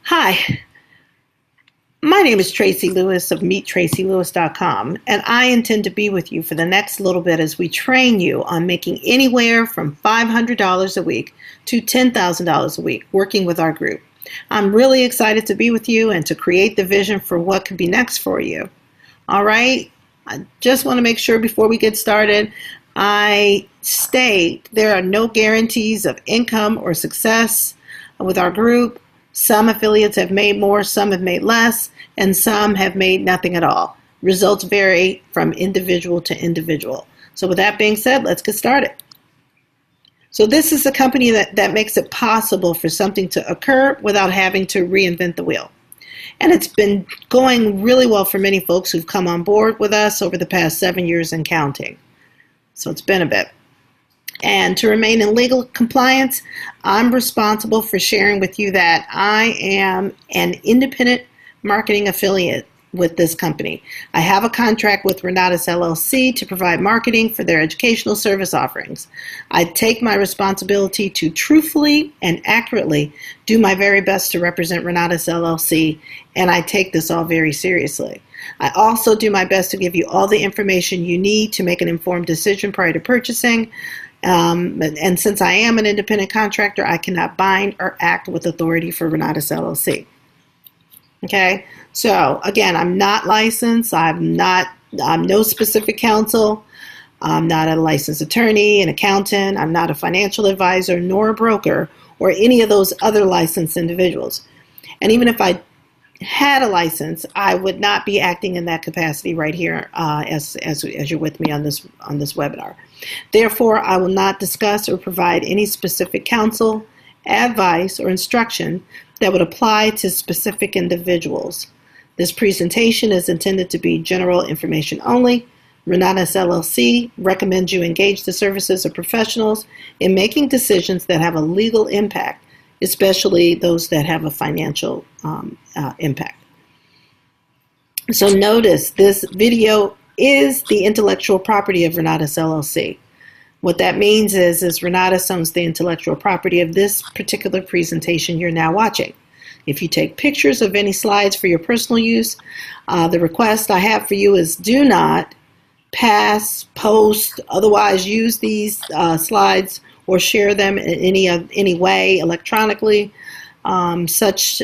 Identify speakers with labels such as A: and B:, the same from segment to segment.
A: Hi, my name is Tracy Lewis of MeetTracyLewis.com, and I intend to be with you for the next little bit as we train you on making anywhere from $500 a week to $10,000 a week working with our group. I'm really excited to be with you and to create the vision for what could be next for you. All right, I just want to make sure before we get started, I state there are no guarantees of income or success with our group. Some affiliates have made more, some have made less, and some have made nothing at all. Results vary from individual to individual. So with that being said, let's get started. So this is a company that makes it possible for something to occur without having to reinvent the wheel. And it's been going really well for many folks who've come on board with us over the past 7 years and counting. So it's been a bit. And to remain in legal compliance, I'm responsible for sharing with you that I am an independent marketing affiliate with this company. I have a contract with Renatus LLC to provide marketing for their educational service offerings. I take my responsibility to truthfully and accurately do my very best to represent Renatus LLC, and I take this all very seriously. I also do my best to give you all the information you need to make an informed decision prior to purchasing. And since I am an independent contractor, I cannot bind or act with authority for Renatus LLC. Okay, so again, I'm not licensed. I'm no specific counsel. I'm not a licensed attorney, an accountant. I'm not a financial advisor, nor a broker, or any of those other licensed individuals. And even if I had a license, I would not be acting in that capacity right here as you're with me on this webinar. Therefore, I will not discuss or provide any specific counsel, advice, or instruction that would apply to specific individuals. This presentation is intended to be general information only. Renatus LLC recommends you engage the services of professionals in making decisions that have a legal impact, especially those that have a financial impact. So notice this video is the intellectual property of Renatus LLC. What that means is Renatus owns the intellectual property of this particular presentation you're now watching. If you take pictures of any slides for your personal use, the request I have for you is do not pass, post, otherwise use these slides or share them in any way electronically. Such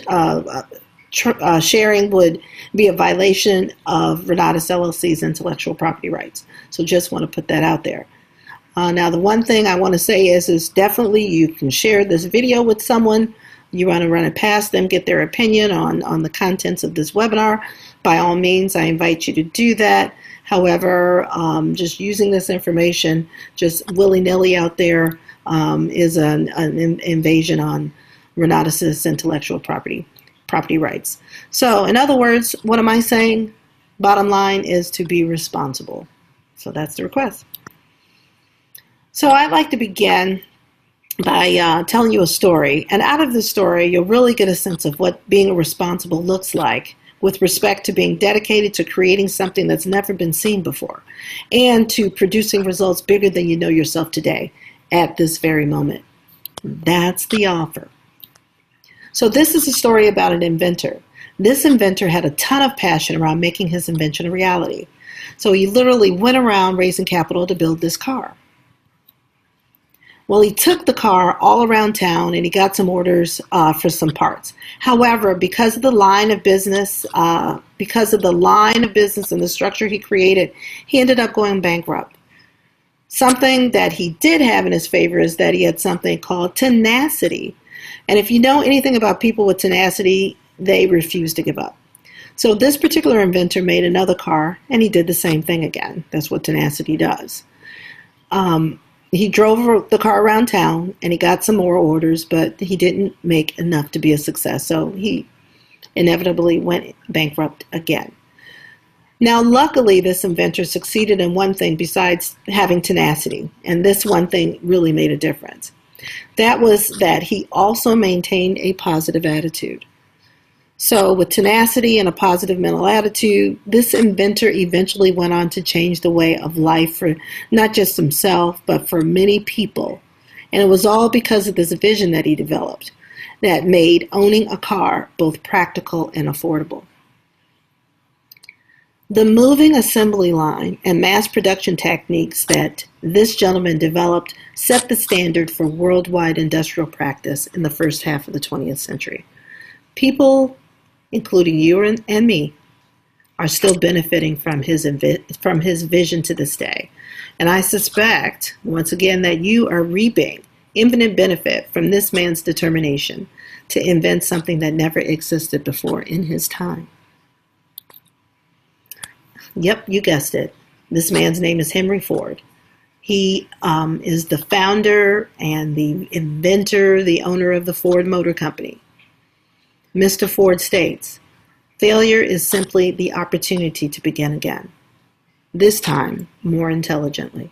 A: sharing would be a violation of Renatus LLC's intellectual property rights. So just want to put that out there. Now, the one thing I want to say is definitely you can share this video with someone. You want to run it past them, get their opinion on the contents of this webinar. By all means, I invite you to do that. However, just using this information just willy-nilly out there is an invasion on Renatus's intellectual property rights. So in other words, what am I saying? Bottom line is to be responsible. So that's the request. So I'd like to begin by telling you a story. And out of this story, you'll really get a sense of what being responsible looks like with respect to being dedicated to creating something that's never been seen before and to producing results bigger than you know yourself today at this very moment. That's the offer. So this is a story about an inventor. This inventor had a ton of passion around making his invention a reality. So he literally went around raising capital to build this car. Well, he took the car all around town and he got some orders for some parts. However, because of the line of business and the structure he created, he ended up going bankrupt. Something that he did have in his favor is that he had something called tenacity. And if you know anything about people with tenacity, they refuse to give up. So this particular inventor made another car and he did the same thing again. That's what tenacity does. He drove the car around town and he got some more orders, but he didn't make enough to be a success. So he inevitably went bankrupt again. Now, luckily, this inventor succeeded in one thing besides having tenacity, and this one thing really made a difference. That was that he also maintained a positive attitude. So with tenacity and a positive mental attitude, this inventor eventually went on to change the way of life for not just himself, but for many people. And it was all because of this vision that he developed. that made owning a car both practical and affordable. The moving assembly line and mass production techniques that this gentleman developed set the standard for worldwide industrial practice in the first half of the 20th century. People, including you and me, are still benefiting from his vision to this day. And I suspect, once again, that you are reaping infinite benefit from this man's determination to invent something that never existed before in his time. Yep, you guessed it. This man's name is Henry Ford. He is the founder and the inventor, the owner of the Ford Motor Company. Mr. Ford states, "Failure is simply the opportunity to begin again, this time more intelligently."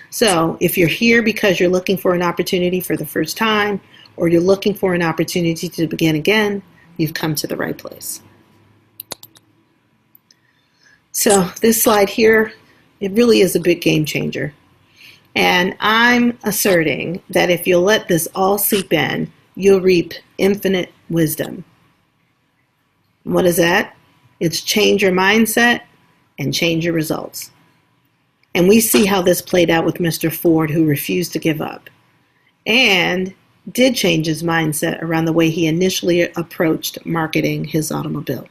A: So if you're here because you're looking for an opportunity for the first time, or you're looking for an opportunity to begin again, you've come to the right place. So this slide here, it really is a big game changer. And I'm asserting that if you'll let this all seep in, you'll reap infinite wisdom. What is that? It's change your mindset and change your results. And we see how this played out with Mr. Ford, who refused to give up and did change his mindset around the way he initially approached marketing his automobile.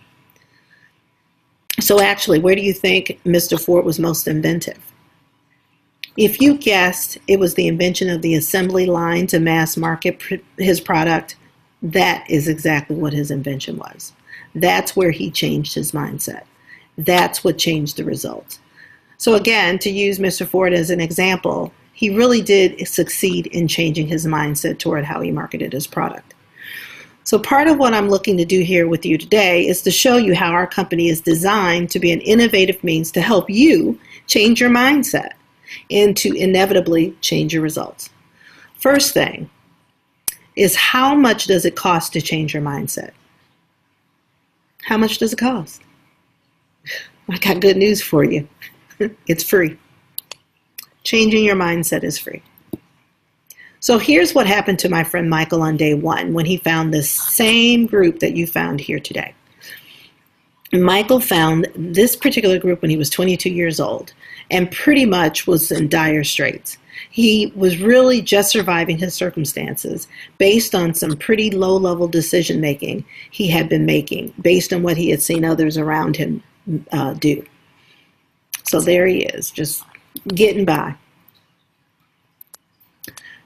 A: So actually, where do you think Mr. Ford was most inventive? If you guessed it was the invention of the assembly line to mass market his product, that is exactly what his invention was. That's where he changed his mindset. That's what changed the results. So again, to use Mr. Ford as an example, he really did succeed in changing his mindset toward how he marketed his product. So part of what I'm looking to do here with you today is to show you how our company is designed to be an innovative means to help you change your mindset and to inevitably change your results. First thing is, how much does it cost to change your mindset? How much does it cost? I got good news for you. It's free. Changing your mindset is free. So here's what happened to my friend Michael on day one when he found this same group that you found here today. Michael found this particular group when he was 22 years old and pretty much was in dire straits. He was really just surviving his circumstances based on some pretty low-level decision-making he had been making based on what he had seen others around him do. So there he is, just getting by.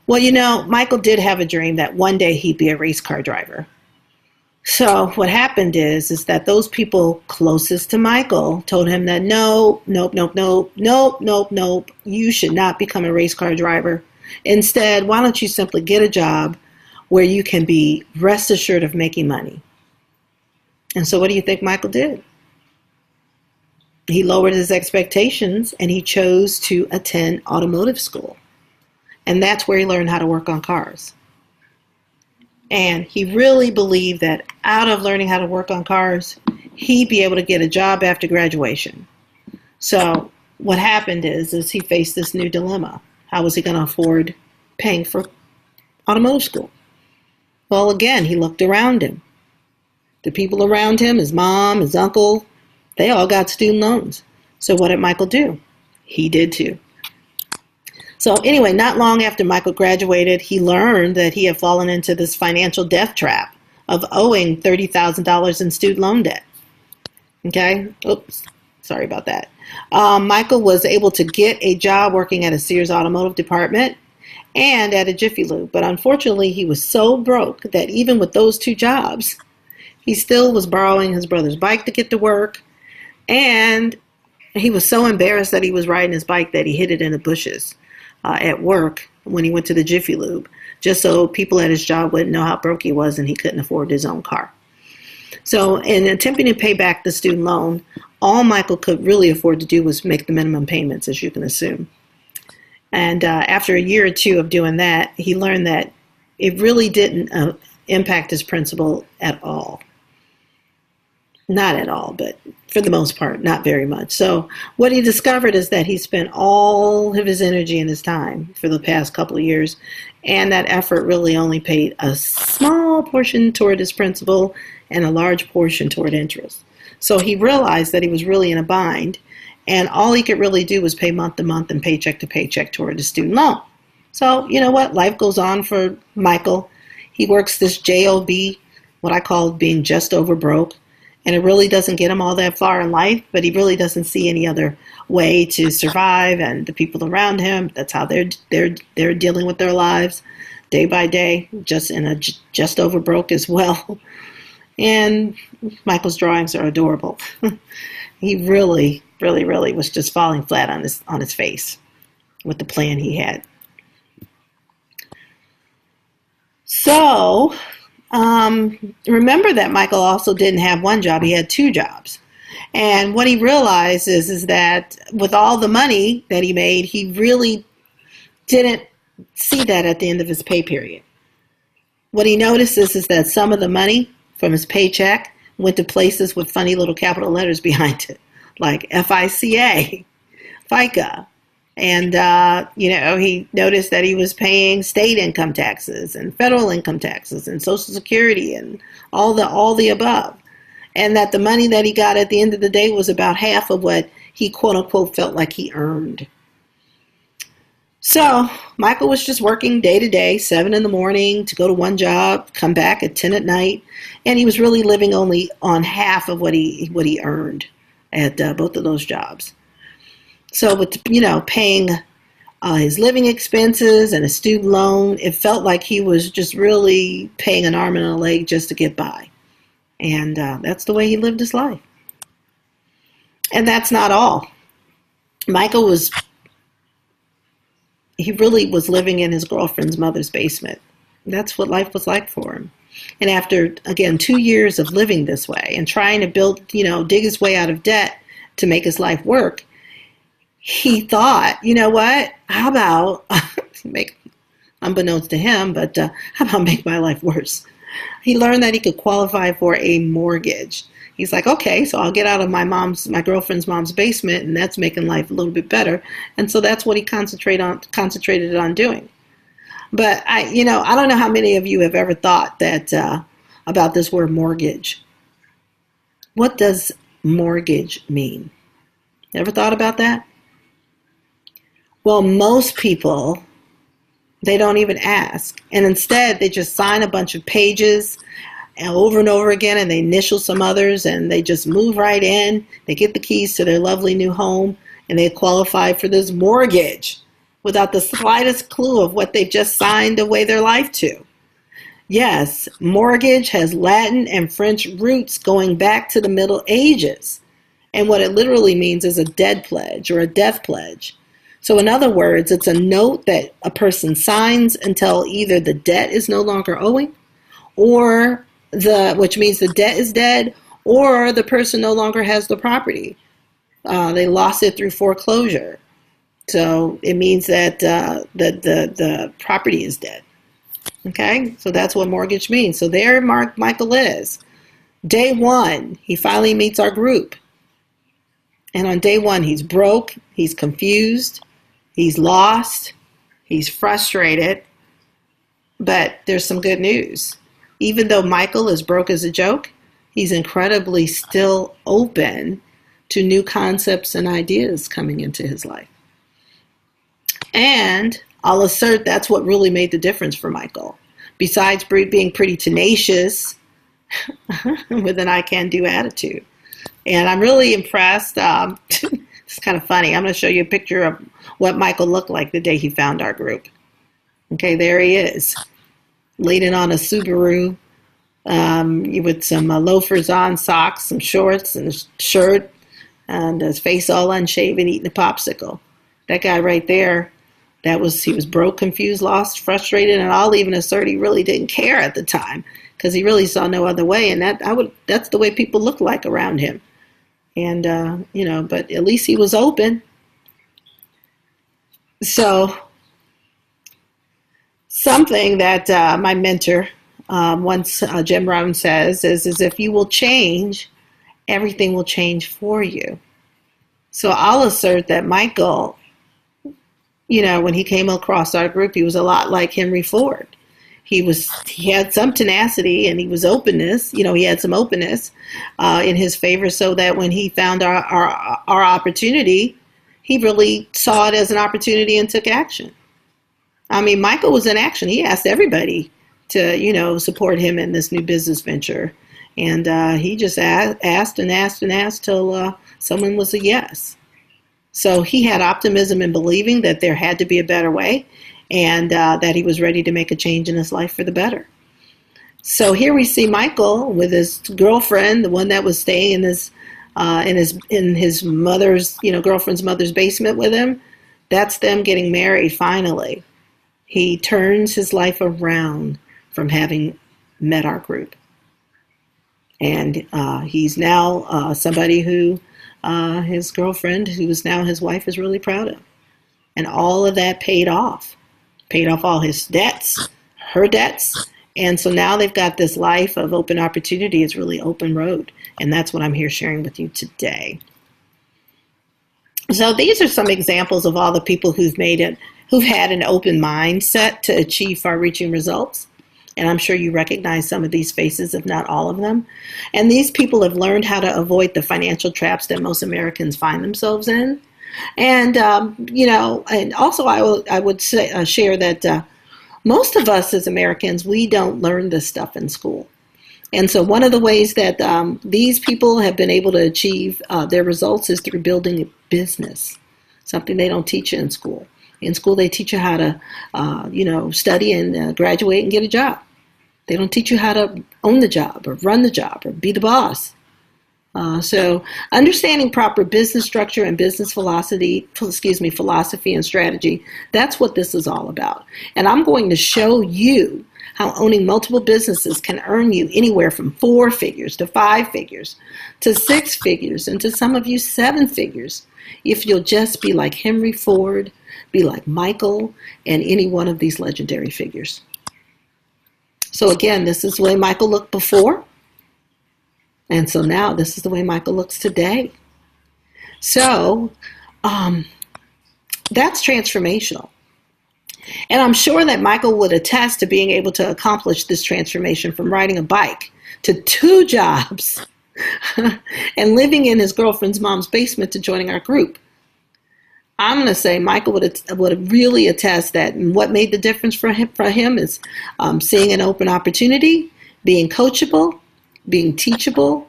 A: Well, you know, Michael did have a dream that one day he'd be a race car driver. So what happened is that those people closest to Michael told him that nope, you should not become a race car driver. Instead, why don't you simply get a job where you can be rest assured of making money? And so what do you think Michael did? He lowered his expectations and he chose to attend automotive school. And that's where he learned how to work on cars. And he really believed that out of learning how to work on cars, he'd be able to get a job after graduation. So what happened is he faced this new dilemma. How was he going to afford paying for automotive school? Well, again, he looked around him. The people around him, his mom, his uncle, they all got student loans. So what did Michael do? He did too. So anyway, not long after Michael graduated, he learned that he had fallen into this financial death trap of owing $30,000 in student loan debt. Okay? Oops, sorry about that. Michael was able to get a job working at a Sears automotive department and at a Jiffy Lube. But unfortunately, he was so broke that even with those two jobs, he still was borrowing his brother's bike to get to work. And he was so embarrassed that he was riding his bike that he hid it in the bushes at work when he went to the Jiffy Lube, just so people at his job wouldn't know how broke he was and he couldn't afford his own car. So in attempting to pay back the student loan, all Michael could really afford to do was make the minimum payments, as you can assume. And after a year or two of doing that, he learned that it really didn't impact his principal at all. Not at all, but for the most part, not very much. So what he discovered is that he spent all of his energy and his time for the past couple of years, and that effort really only paid a small portion toward his principal and a large portion toward interest. So he realized that he was really in a bind, and all he could really do was pay month to month and paycheck to paycheck toward his student loan. So you know what? Life goes on for Michael. He works this job, what I call being just over broke. And it really doesn't get him all that far in life, but he really doesn't see any other way to survive. And the people around him, that's how they're dealing with their lives day by day, just over broke as well. And Michael's drawings are adorable. He really, really, really was just falling flat on his face with the plan he had. So remember that Michael also didn't have one job, he had two jobs. And what he realized is that with all the money that he made, he really didn't see that at the end of his pay period. What he noticed is that some of the money from his paycheck went to places with funny little capital letters behind it, like FICA, FICA. And, he noticed that he was paying state income taxes and federal income taxes and Social Security and all the above. And that the money that he got at the end of the day was about half of what he, quote unquote, felt like he earned. So Michael was just working day to day, 7 in the morning to go to one job, come back at 10 at night. And he was really living only on half of what he earned at both of those jobs. So with, paying his living expenses and a student loan, it felt like he was just really paying an arm and a leg just to get by. And that's the way he lived his life. And that's not all. Michael he really was living in his girlfriend's mother's basement. That's what life was like for him. And after, again, 2 years of living this way and trying to build, dig his way out of debt to make his life work, he thought, you know what, how about unbeknownst to him, but how about make my life worse? He learned that he could qualify for a mortgage. He's like, okay, so I'll get out of my girlfriend's mom's basement, and that's making life a little bit better. And so that's what he concentrated on doing. But I don't know how many of you have ever thought that about this word mortgage. What does mortgage mean? Ever thought about that? Well, most people, they don't even ask. And instead, they just sign a bunch of pages over and over again, and they initial some others, and they just move right in. They get the keys to their lovely new home, and they qualify for this mortgage without the slightest clue of what they've just signed away their life to. Yes, mortgage has Latin and French roots going back to the Middle Ages. And what it literally means is a dead pledge or a death pledge. So in other words, it's a note that a person signs until either the debt is no longer owing, or which means the debt is dead, or the person no longer has the property. They lost it through foreclosure. So it means that the property is dead. Okay, so that's what mortgage means. So there Michael is. Day one, he finally meets our group. And on day one, he's broke, he's confused, he's lost, he's frustrated, but there's some good news. Even though Michael is broke as a joke, he's incredibly still open to new concepts and ideas coming into his life. And I'll assert that's what really made the difference for Michael. Besides being pretty tenacious with an I-can-do attitude. And I'm really impressed. It's kind of funny. I'm going to show you a picture of what Michael looked like the day he found our group. Okay, there he is, leaning on a Subaru with some loafers on, socks, some shorts, and a shirt, and his face all unshaven, eating a popsicle. That guy right there, he was broke, confused, lost, frustrated, and I'll even assert he really didn't care at the time because he really saw no other way. And that's the way people look like around him. And, but at least he was open. So something that my mentor once, Jim Rohn, says is if you will change everything will change for you. So I'll assert that Michael, when he came across our group, he was a lot like Henry Ford. He had some tenacity and he was openness. He had some openness in his favor, so that when he found our opportunity, he really saw it as an opportunity and took action. I mean, Michael was in action. He asked everybody to, support him in this new business venture. And he just asked and asked and asked till someone was a yes. So he had optimism in believing that there had to be a better way, and that he was ready to make a change in his life for the better. So here we see Michael with his girlfriend, the one that was staying in his mother's, girlfriend's mother's basement with him. That's them getting married finally. He turns his life around from having met our group. And he's now somebody who his girlfriend, who is now his wife, is really proud of. And all of that paid off all his debts, her debts. And so now they've got this life of open opportunity. It's really open road. And that's what I'm here sharing with you today. So these are some examples of all the people who've had an open mindset to achieve far-reaching results. And I'm sure you recognize some of these faces, if not all of them. And these people have learned how to avoid the financial traps that most Americans find themselves in. And, and also I would say, share that most of us as Americans, we don't learn this stuff in school. And so one of the ways that these people have been able to achieve their results is through building a business, something they don't teach you in school. In school, they teach you how to, study and graduate and get a job. They don't teach you how to own the job or run the job or be the boss. So understanding proper business structure and business philosophy and strategy, that's what this is all about. And I'm going to show you how owning multiple businesses can earn you anywhere from 4 figures to 5 figures to 6 figures and to some of you 7 figures if you'll just be like Henry Ford, be like Michael, and any one of these legendary figures. So again, this is the way Michael looked before. And so now this is the way Michael looks today. So that's transformational. And I'm sure that Michael would attest to being able to accomplish this transformation from riding a bike to 2 jobs and living in his girlfriend's mom's basement to joining our group. I'm going to say Michael would really attest that what made the difference for him is seeing an open opportunity, being coachable, being teachable,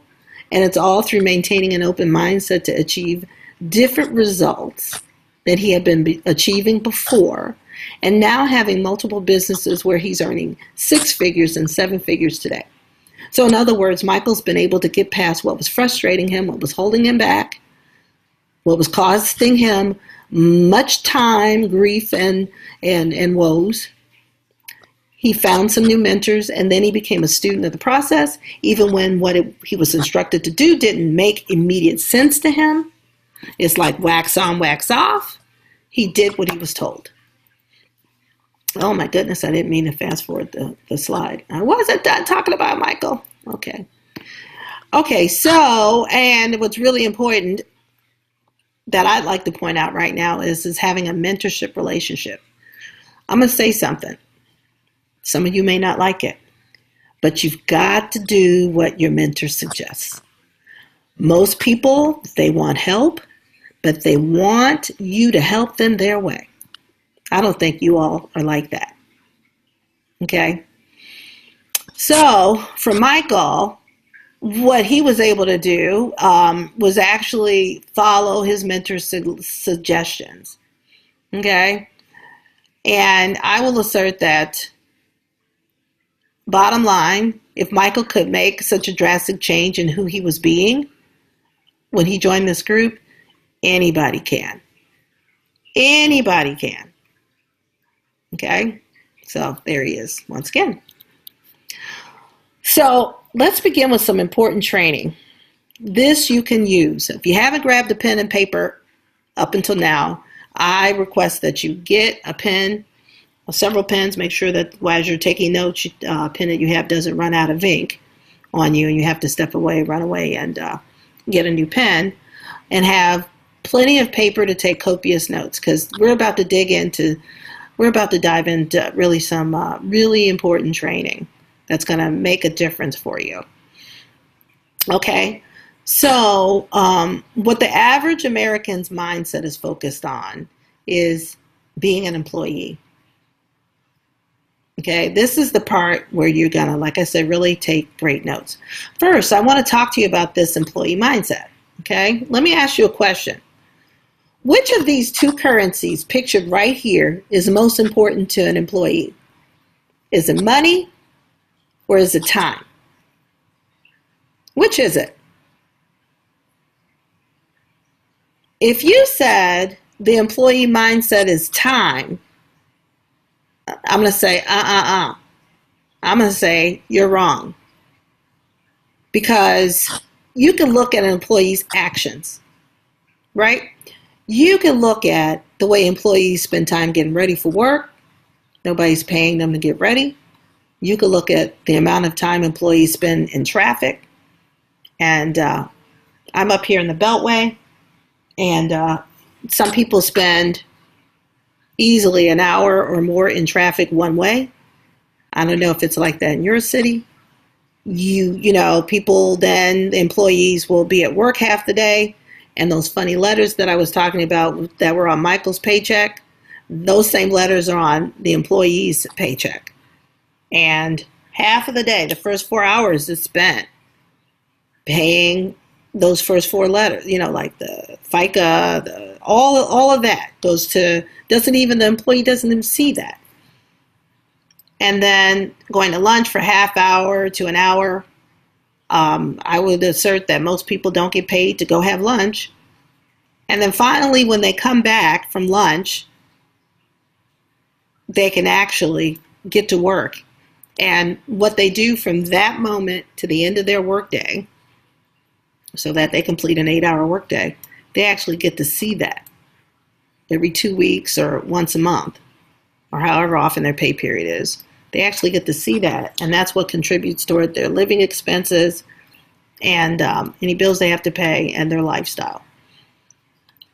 A: and it's all through maintaining an open mindset to achieve different results that he had been achieving before, and now having multiple businesses where he's earning 6 figures and 7 figures today. So in other words, Michael's been able to get past what was frustrating him, what was holding him back, what was costing him much time, grief, and woes. He found some new mentors, and then he became a student of the process, even when he was instructed to do didn't make immediate sense to him. It's like wax on, wax off. He did what he was told. Oh my goodness, I didn't mean to fast forward the slide. I wasn't done talking about Michael. Okay, so, and what's really important that I'd like to point out right now is having a mentorship relationship. I'm going to say something. Some of you may not like it, but you've got to do what your mentor suggests. Most people, they want help, but they want you to help them their way. I don't think you all are like that. Okay? So, for Michael, what he was able to do was actually follow his mentor's suggestions. Okay? And I will assert that, bottom line, if Michael could make such a drastic change in who he was being when he joined this group, anybody can. Anybody can. Okay? So there he is once again. So let's begin with some important training. This you can use. If you haven't grabbed a pen and paper up until now, I request that you get a pen, several pens. Make sure that as you're taking notes, pen that you have doesn't run out of ink on you and you have to step away, run away, and get a new pen, and have plenty of paper to take copious notes, because we're about to dive into really some really important training that's going to make a difference for you. Okay, so what the average American's mindset is focused on is being an employee. Okay, this is the part where you're going to, like I said, really take great notes. First, I want to talk to you about this employee mindset. Okay, let me ask you a question. Which of these two currencies pictured right here is most important to an employee? Is it money or is it time? Which is it? If you said the employee mindset is time, I'm going to say, I'm going to say you're wrong. Because you can look at an employee's actions, right? You can look at the way employees spend time getting ready for work. Nobody's paying them to get ready. You can look at the amount of time employees spend in traffic. And I'm up here in the Beltway, and some people spend easily an hour or more in traffic one way. I don't know if it's like that in your city. You know, people then, the employees will be at work half the day, and those funny letters that I was talking about that were on Michael's paycheck, those same letters are on the employee's paycheck. And half of the day, the first 4 hours is spent paying those first four letters, you know, like the FICA, all of that goes to, the employee doesn't even see that. And then going to lunch for half hour to an hour. I would assert that most people don't get paid to go have lunch. And then finally, when they come back from lunch, they can actually get to work. And what they do from that moment to the end of their workday, so that they complete an 8-hour workday, they actually get to see that every 2 weeks or once a month, or however often their pay period is. They actually get to see that, and that's what contributes toward their living expenses and any bills they have to pay and their lifestyle.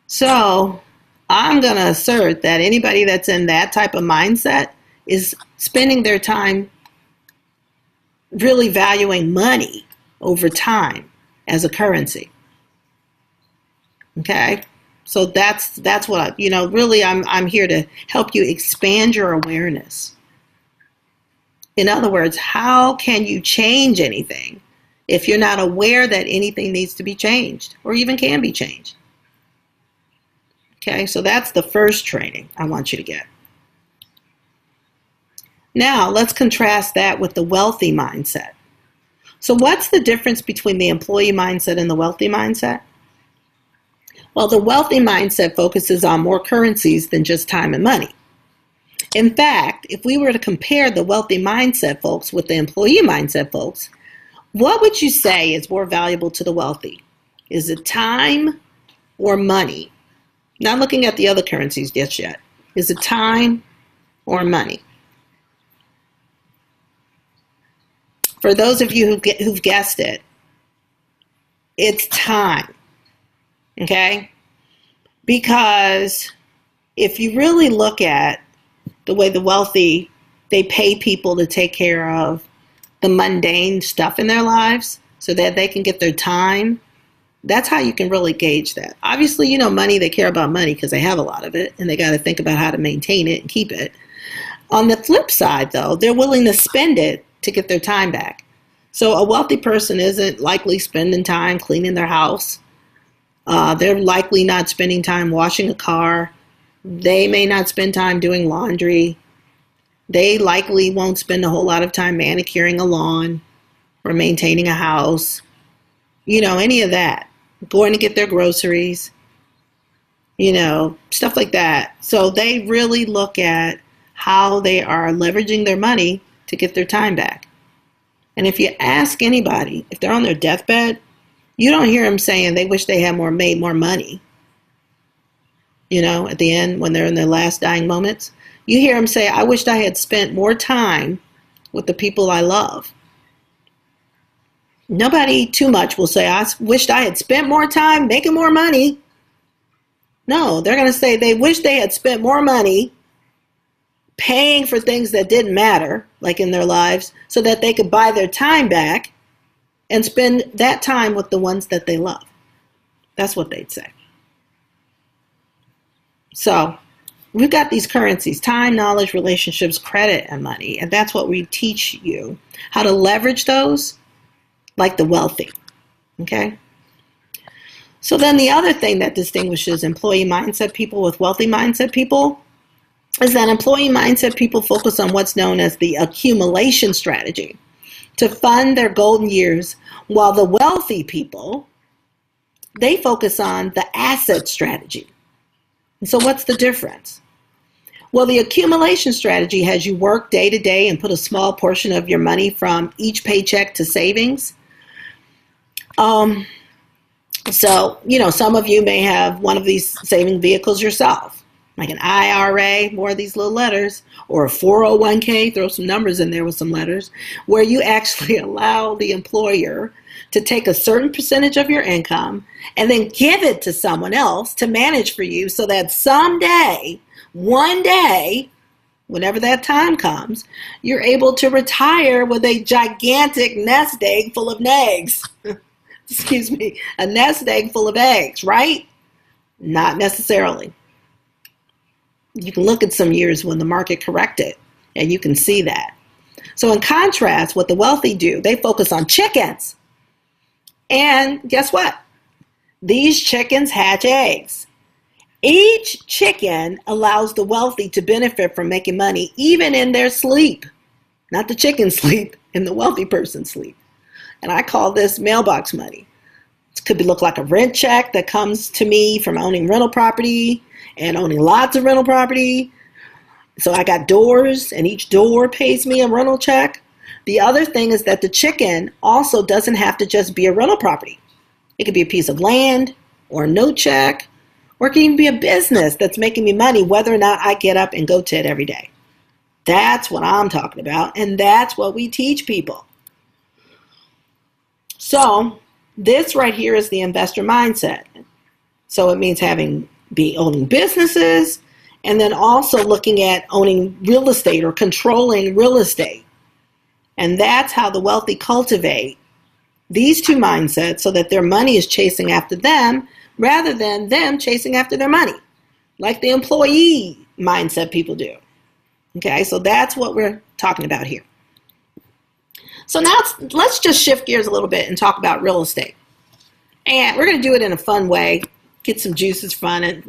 A: So I'm going to assert that anybody that's in that type of mindset is spending their time really valuing money over time as a currency. Okay, so that's what really I'm here to help you expand your awareness. In other words, how can you change anything if you're not aware that anything needs to be changed or even can be changed? Okay, so that's the first training I want you to get. Now, let's contrast that with the wealthy mindset. So what's the difference between the employee mindset and the wealthy mindset? Well, the wealthy mindset focuses on more currencies than just time and money. In fact, if we were to compare the wealthy mindset folks with the employee mindset folks, what would you say is more valuable to the wealthy? Is it time or money? Not looking at the other currencies just yet. Is it time or money? For those of you who've guessed it, it's time, okay? Because if you really look at the way the wealthy, they pay people to take care of the mundane stuff in their lives so that they can get their time, that's how you can really gauge that. Obviously, money, they care about money because they have a lot of it, and they got to think about how to maintain it and keep it. On the flip side, though, they're willing to spend it to get their time back. So a wealthy person isn't likely spending time cleaning their house. They're likely not spending time washing a car. They may not spend time doing laundry. They likely won't spend a whole lot of time manicuring a lawn or maintaining a house. Any of that. Going to get their groceries, stuff like that. So they really look at how they are leveraging their money to get their time back. And if you ask anybody, if they're on their deathbed, you don't hear them saying they wish they had made more money. At the end, when they're in their last dying moments, you hear them say, I wished I had spent more time with the people I love. Nobody too much will say, I wished I had spent more time making more money. No, they're going to say they wish they had spent more money paying for things that didn't matter, like in their lives, so that they could buy their time back and spend that time with the ones that they love. That's what they'd say. So we've got these currencies: time, knowledge, relationships, credit, and money. And that's what we teach you, how to leverage those like the wealthy. Okay? So then the other thing that distinguishes employee mindset people with wealthy mindset people is that employee mindset people focus on what's known as the accumulation strategy to fund their golden years, while the wealthy people, they focus on the asset strategy. And so what's the difference? Well, the accumulation strategy has you work day to day and put a small portion of your money from each paycheck to savings. So, some of you may have one of these saving vehicles yourself, like an IRA, more of these little letters, or a 401k, throw some numbers in there with some letters, where you actually allow the employer to take a certain percentage of your income and then give it to someone else to manage for you, so that someday, one day, whenever that time comes, you're able to retire with a gigantic nest egg full of eggs. Excuse me, a nest egg full of eggs, right? Not necessarily. You can look at some years when the market corrected, and you can see that. So in contrast, what the wealthy do, they focus on chickens. And guess what? These chickens hatch eggs. Each chicken allows the wealthy to benefit from making money even in their sleep. Not the chicken sleep, in the wealthy person's sleep. And I call this mailbox money. It could look like a rent check that comes to me from owning rental property and owning lots of rental property. So I got doors, and each door pays me a rental check. The other thing is that the chicken also doesn't have to just be a rental property. It could be a piece of land or a note check, or it can even be a business that's making me money, whether or not I get up and go to it every day. That's what I'm talking about, and that's what we teach people. So this right here is the investor mindset. So it means owning businesses, and then also looking at owning real estate or controlling real estate. And that's how the wealthy cultivate these two mindsets, so that their money is chasing after them rather than them chasing after their money, like the employee mindset people do. Okay, so that's what we're talking about here. So now let's just shift gears a little bit and talk about real estate. And we're going to do it in a fun way, get some juices from it,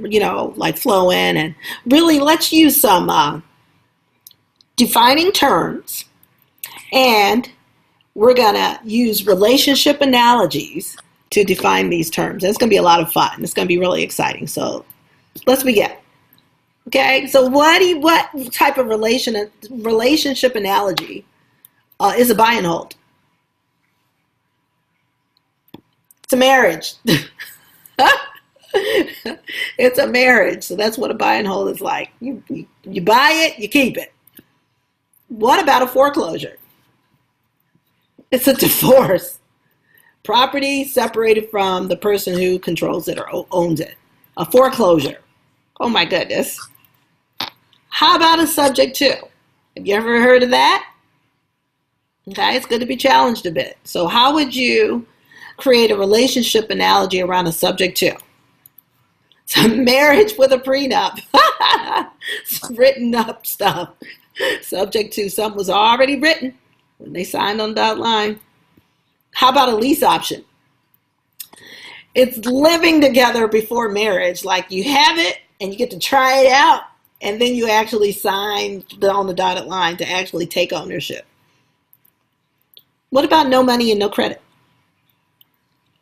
A: like flow in, and really let's use some defining terms, and we're going to use relationship analogies to define these terms. And it's going to be a lot of fun. It's going to be really exciting. So let's begin. Okay, so what type of relationship analogy is a buy and hold? It's a marriage. It's a marriage. So that's what a buy and hold is like. You buy it, you keep it. What about a foreclosure? It's a divorce. Property separated from the person who controls it or owns it. A foreclosure. Oh my goodness. How about a subject to? Have you ever heard of that? Okay, it's good to be challenged a bit. So how would you create a relationship analogy around a subject to? It's a marriage with a prenup. It's written up stuff. Subject to, something was already written when they signed on the dotted line. How about a lease option? It's living together before marriage. Like you have it and you get to try it out, and then you actually sign on the dotted line to actually take ownership. What about no money and no credit?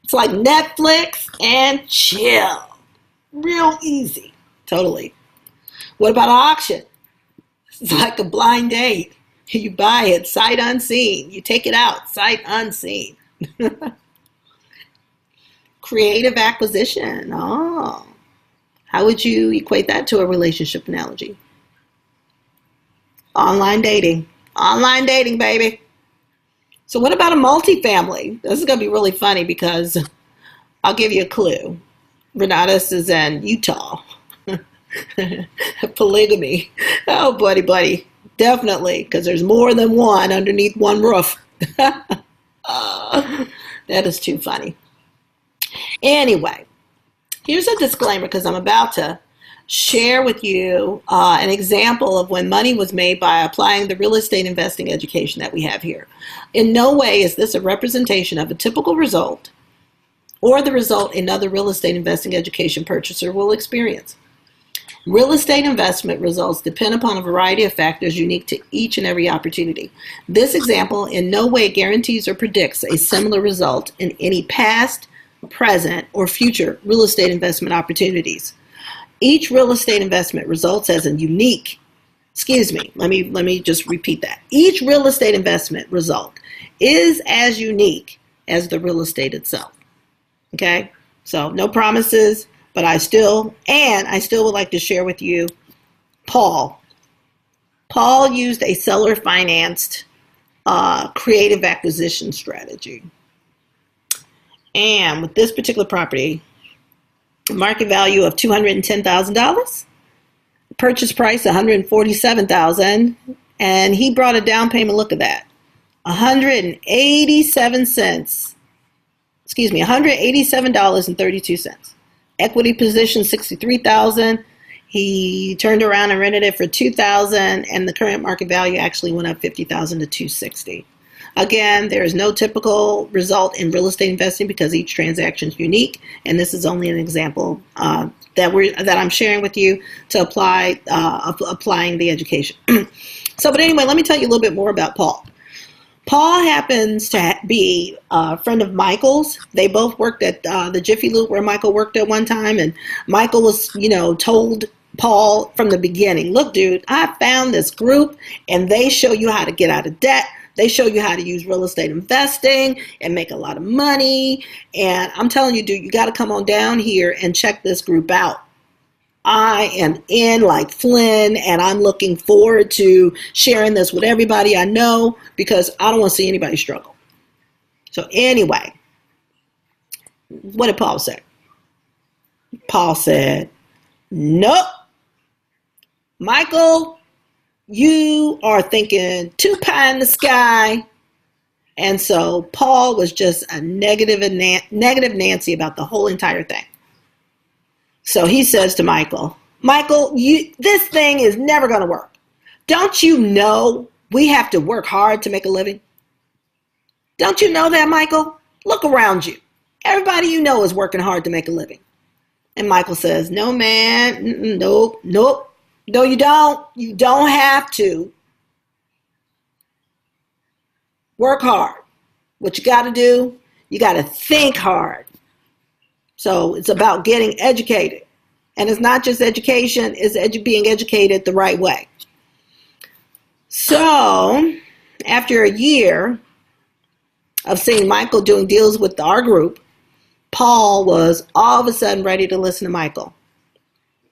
A: It's like Netflix and chill. Real easy. Totally. What about auction? It's like a blind date. You buy it sight unseen. You take it out sight unseen. Creative acquisition. Oh. How would you equate that to a relationship analogy? Online dating. Online dating, baby. So what about a multifamily? This is going to be really funny because I'll give you a clue. Renatus is in Utah. Polygamy. Oh, buddy. Definitely, because there's more than one underneath one roof. That is too funny. Anyway, here's a disclaimer because I'm about to share with you an example of when money was made by applying the real estate investing education that we have here. In no way is this a representation of a typical result or the result another real estate investing education purchaser will experience. Real estate investment results depend upon a variety of factors unique to each and every opportunity. This example in no way guarantees or predicts a similar result in any past, present, or future real estate investment opportunities. Each real estate investment results as a unique, let me just repeat that. Each real estate investment result is as unique as the real estate itself. Okay? So no promises. But I still would like to share with you Paul. Paul used a seller-financed creative acquisition strategy. And with this particular property, market value of $210,000, purchase price $147,000, and he brought a down payment, look at that, $187.32. Equity position $63,000. He turned around and rented it for $2,000, and the current market value actually went up $50,000 to $260,000. Again, there is no typical result in real estate investing because each transaction is unique, and this is only an example that I'm sharing with you to applying the education. But anyway, let me tell you a little bit more about Paul. Paul happens to be a friend of Michael's. They both worked at the Jiffy Lube where Michael worked at one time. And Michael was, told Paul from the beginning, look, dude, I found this group and they show you how to get out of debt. They show you how to use real estate investing and make a lot of money. And I'm telling you, dude, you got to come on down here and check this group out. I am in like Flynn, and I'm looking forward to sharing this with everybody I know because I don't want to see anybody struggle. So anyway, what did Paul say? Paul said, nope. Michael, you are thinking too pie in the sky. And so Paul was just a negative Nancy about the whole entire thing. So he says to Michael, this thing is never going to work. Don't you know we have to work hard to make a living? Don't you know that, Michael? Look around you. Everybody you know is working hard to make a living. And Michael says, no, man, nope. No, you don't. You don't have to work hard. What you got to do, you got to think hard. So it's about getting educated. And it's not just education, it's being educated the right way. So after a year of seeing Michael doing deals with our group, Paul was all of a sudden ready to listen to Michael.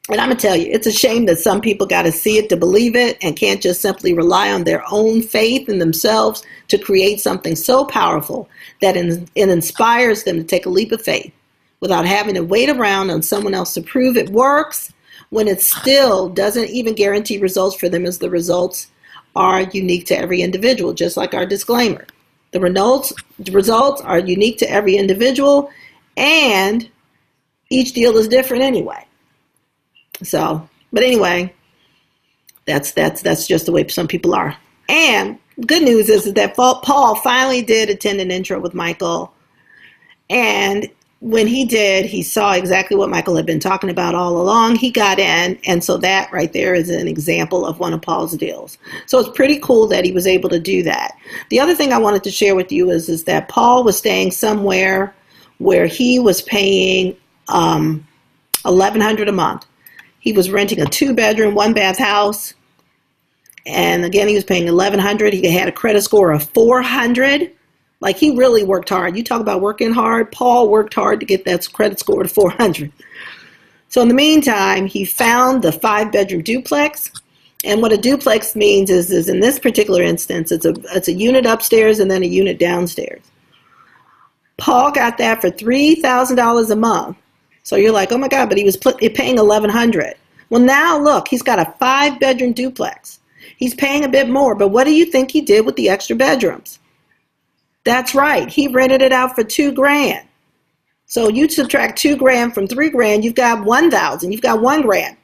A: And I'm going to tell you, it's a shame that some people got to see it to believe it and can't just simply rely on their own faith in themselves to create something so powerful that it inspires them to take a leap of faith, without having to wait around on someone else to prove it works when it still doesn't even guarantee results for them, as the results are unique to every individual, just like our disclaimer. The results are unique to every individual, and each deal is different anyway. So, but anyway, that's just the way some people are. And good news is that Paul finally did attend an intro with Michael, and when he did, he saw exactly what Michael had been talking about all along. He got in, and so that right there is an example of one of Paul's deals. So it's pretty cool that he was able to do that. The other thing I wanted to share with you is that Paul was staying somewhere where he was paying $1,100 a month. He was renting a 2-bedroom, 1-bath house, and again, he was paying $1,100. He had a credit score of 400. Like, he really worked hard. You talk about working hard. Paul worked hard to get that credit score to 400. So in the meantime, he found the 5-bedroom duplex, And what a duplex means is in this particular instance, it's a unit upstairs and then a unit downstairs. Paul got that for $3,000 a month. So you're like, oh my God, but he was paying $1,100. Well, now look, he's got a 5-bedroom duplex. He's paying a bit more, but what do you think he did with the extra bedrooms? That's right, he rented it out for $2,000. So you subtract $2,000 from $3,000, you've got $1,000. You've got $1,000.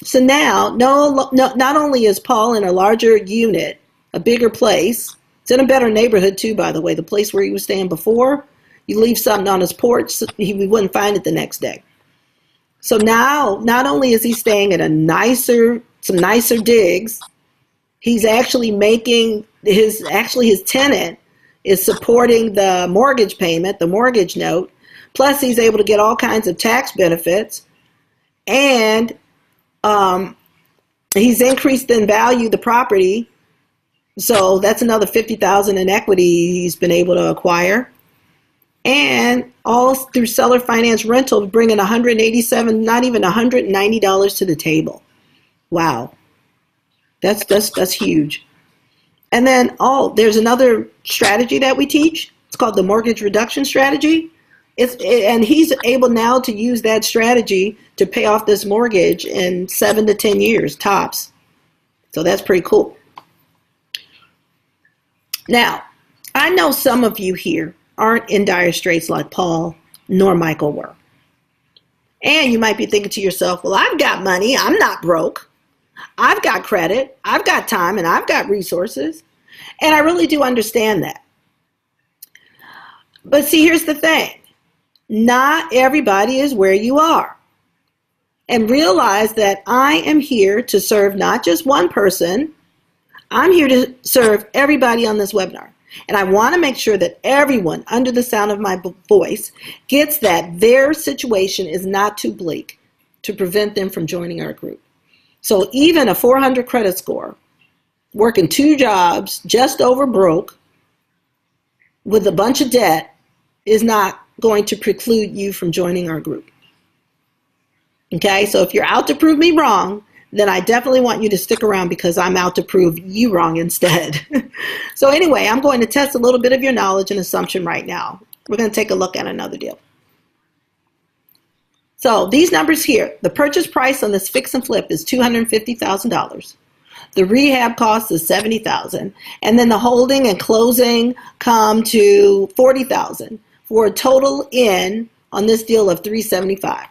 A: So now, not only is Paul in a larger unit, a bigger place, it's in a better neighborhood too, by the way. The place where he was staying before, you leave something on his porch, so we wouldn't find it the next day. So now, not only is he staying at some nicer digs, he's actually making his tenant is supporting the mortgage payment, the mortgage note, plus he's able to get all kinds of tax benefits, and he's increased in value the property, so that's another $50,000 in equity he's been able to acquire, and all through seller finance rental, bringing $187, not even $190 to the table. Wow, that's huge. And then there's another strategy that we teach. It's called the mortgage reduction strategy. And he's able now to use that strategy to pay off this mortgage in 7 to 10 years tops. So that's pretty cool. Now, I know some of you here aren't in dire straits like Paul nor Michael were. And you might be thinking to yourself, well, I've got money. I'm not broke. I've got credit. I've got time, and I've got resources. And I really do understand that. But see, here's the thing. Not everybody is where you are. And realize that I am here to serve not just one person. I'm here to serve everybody on this webinar. And I want to make sure that everyone under the sound of my voice gets that their situation is not too bleak to prevent them from joining our group. So even a 400 credit score, working 2 jobs, just over broke, with a bunch of debt, is not going to preclude you from joining our group. Okay, so if you're out to prove me wrong, then I definitely want you to stick around because I'm out to prove you wrong instead. So anyway, I'm going to test a little bit of your knowledge and assumption right now. We're going to take a look at another deal. So these numbers here, the purchase price on this fix and flip is $250,000. The rehab cost is $70,000, and then the holding and closing come to $40,000 for a total in on this deal of $375,000.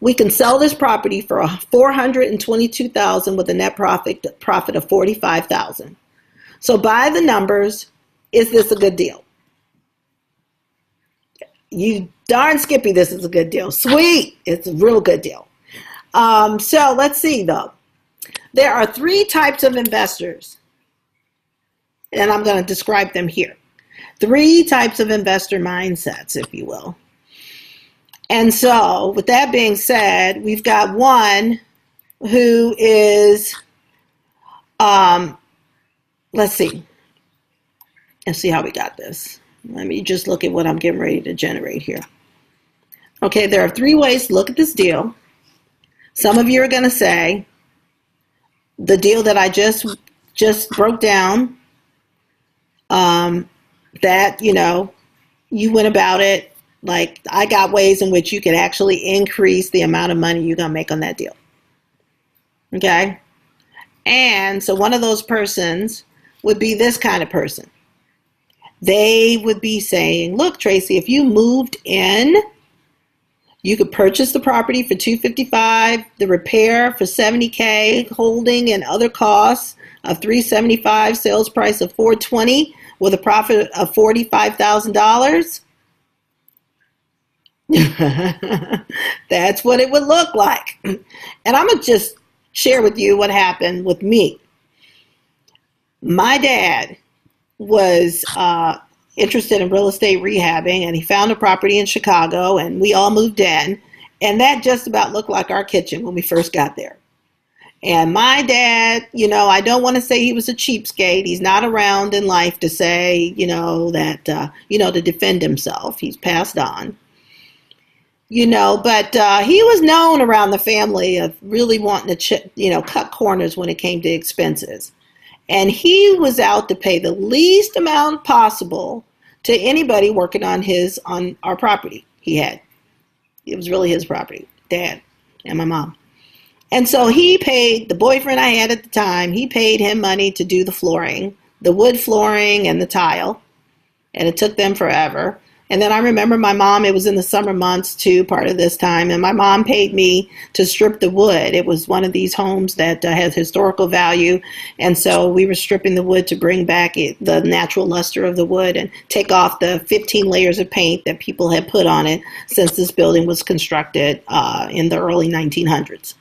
A: We can sell this property for $422,000 with a net profit of $45,000. So by the numbers, is this a good deal? You darn Skippy, this is a good deal. Sweet, it's a real good deal. So let's see though. There are 3 types of investors, and I'm going to describe them here. 3 types of investor mindsets, if you will. And so, with that being said, we've got one who is, let's see how we got this. Let me just look at what I'm getting ready to generate here. Okay, there are 3 ways to look at this deal. Some of you are going to say, the deal that I just broke down, that, you went about it. Like, I got ways in which you can actually increase the amount of money you're going to make on that deal. Okay? And so one of those persons would be this kind of person. They would be saying, look, Tracy, if you moved in, you could purchase the property for $255,000, the repair for $70,000, holding and other costs of $375,000, sales price of $420,000 with a profit of $45,000. That's what it would look like. And I'm going to just share with you what happened with me. My dad was interested in real estate rehabbing, and he found a property in Chicago, and we all moved in, and that just about looked like our kitchen when we first got there. And my dad, I don't want to say he was a cheapskate. He's not around in life to say, that, to defend himself. He's passed on. But he was known around the family of really wanting to, cut corners when it came to expenses. And he was out to pay the least amount possible to anybody working on our property he had. It was really his property, Dad and my mom. And so he paid the boyfriend I had at the time, he paid him money to do the flooring, the wood flooring and the tile. And it took them forever. And then I remember my mom, it was in the summer months too, part of this time, and my mom paid me to strip the wood. It was one of these homes that has historical value, and so we were stripping the wood to bring back the natural luster of the wood and take off the 15 layers of paint that people had put on it since this building was constructed in the early 1900s.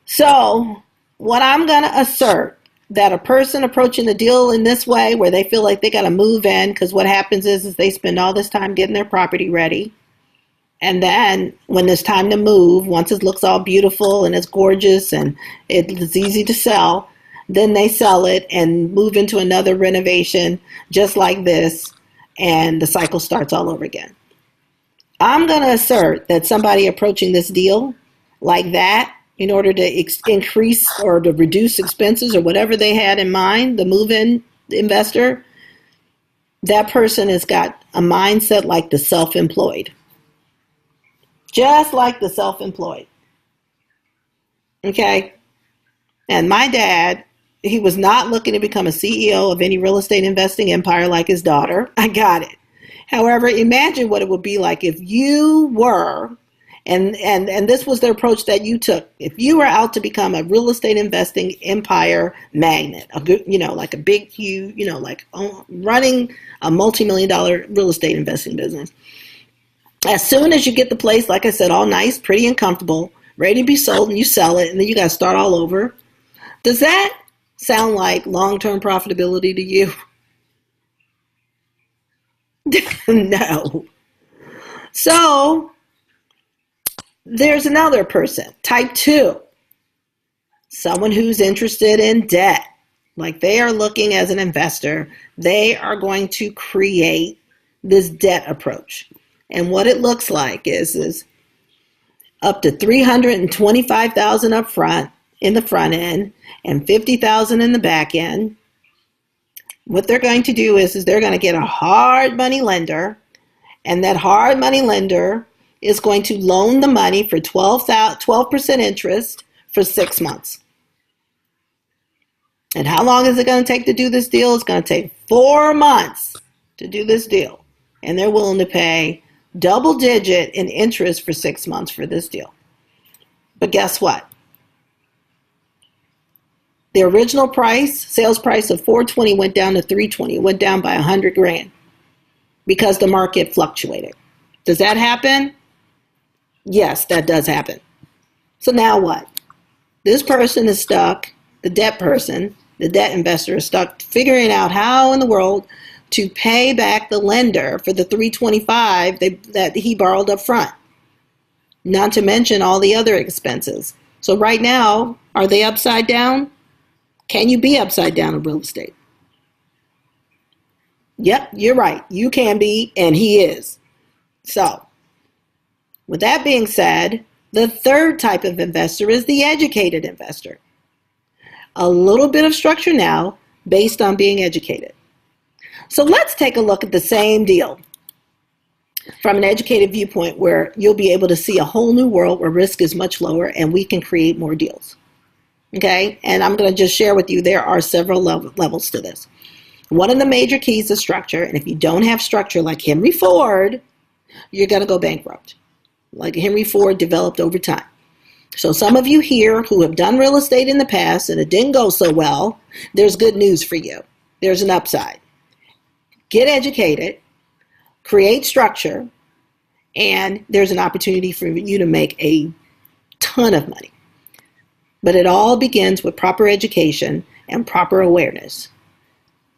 A: So what I'm going to assert, that a person approaching the deal in this way, where they feel like they got to move in, because what happens is they spend all this time getting their property ready. And then when it's time to move, once it looks all beautiful and it's gorgeous and it's easy to sell, then they sell it and move into another renovation just like this, and the cycle starts all over again. I'm going to assert that somebody approaching this deal like that, in order to increase or to reduce expenses or whatever they had in mind, the move-in investor, that person has got a mindset like the self-employed. Just like the self-employed. Okay? And my dad, he was not looking to become a CEO of any real estate investing empire like his daughter. I got it. However, imagine what it would be like if you were, and this was the approach that you took. If you were out to become a real estate investing empire magnate, a good, like a big, huge, running a multi-million-dollar real estate investing business. As soon as you get the place, like I said, all nice, pretty, and comfortable, ready to be sold, and you sell it, and then you got to start all over. Does that sound like long-term profitability to you? No. So there's another person, type 2, someone who's interested in debt. Like they are looking as an investor, they are going to create this debt approach. And what it looks like is up to $325,000 up front in the front end and $50,000 in the back end. What they're going to do is they're going to get a hard money lender, and that hard money lender is going to loan the money for 12% interest for 6 months. And how long is it going to take to do this deal? It's going to take 4 months to do this deal. And they're willing to pay double digit in interest for 6 months for this deal. But guess what? The original price, sales price of $420 went down to $320. It went down by $100,000 because the market fluctuated. Does that happen? Yes, that does happen. So now what? This person is stuck, the debt person, the debt investor is stuck figuring out how in the world to pay back the lender for the $325 that he borrowed up front. Not to mention all the other expenses. So right now, are they upside down? Can you be upside down in real estate? Yep, you're right. You can be, and he is. So, with that being said, the third type of investor is the educated investor. A little bit of structure now based on being educated. So let's take a look at the same deal from an educated viewpoint, where you'll be able to see a whole new world where risk is much lower and we can create more deals. Okay, and I'm going to just share with you, there are several levels to this. One of the major keys is structure, and if you don't have structure like Henry Ford, you're going to go bankrupt. Like Henry Ford developed over time. So some of you here who have done real estate in the past and it didn't go so well, there's good news for you. There's an upside. Get educated, create structure, and there's an opportunity for you to make a ton of money. But it all begins with proper education and proper awareness.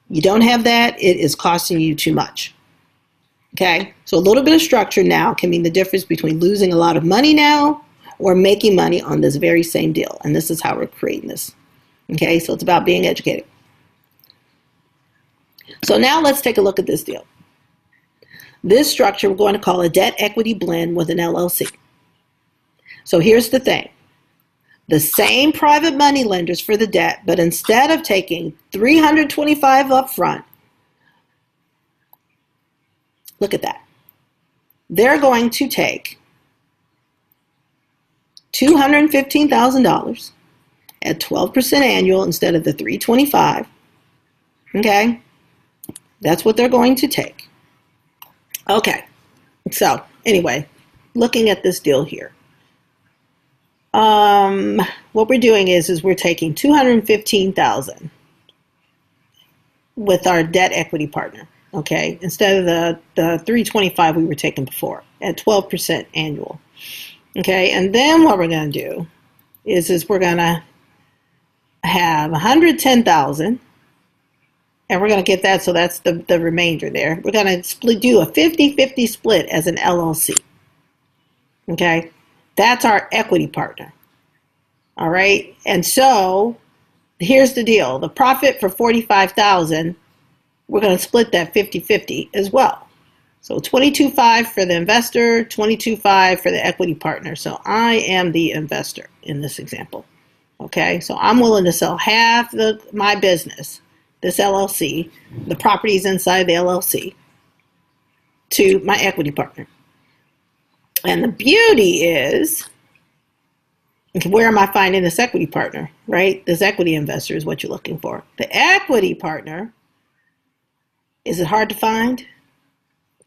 A: You don't have that, it is costing you too much. Okay, so a little bit of structure now can mean the difference between losing a lot of money now or making money on this very same deal. And this is how we're creating this. Okay, so it's about being educated. So now let's take a look at this deal. This structure we're going to call a debt equity blend with an LLC. So here's the thing. The same private money lenders for the debt, but instead of taking $325 up front, look at that. They're going to take $215,000 at 12% annual instead of the $325. Okay? That's what they're going to take. Okay. So, anyway, looking at this deal here. What we're doing is we're taking $215,000 with our debt equity partner, okay, instead of the $325 we were taking before at 12% annual, okay. And then what we're going to do is we're going to have $110,000, and we're going to get that, so that's the remainder there. We're going to do a 50-50 split as an LLC, okay. That's our equity partner. All right. And so here's the deal. The profit for $45,000, we're going to split that 50-50 as well. So $22,500 for the investor, $22,500 for the equity partner. So I am the investor in this example. Okay. So I'm willing to sell half my business, this LLC, the properties inside the LLC, to my equity partner. And the beauty is, where am I finding this equity partner, right? This equity investor is what you're looking for. The equity partner, is it hard to find?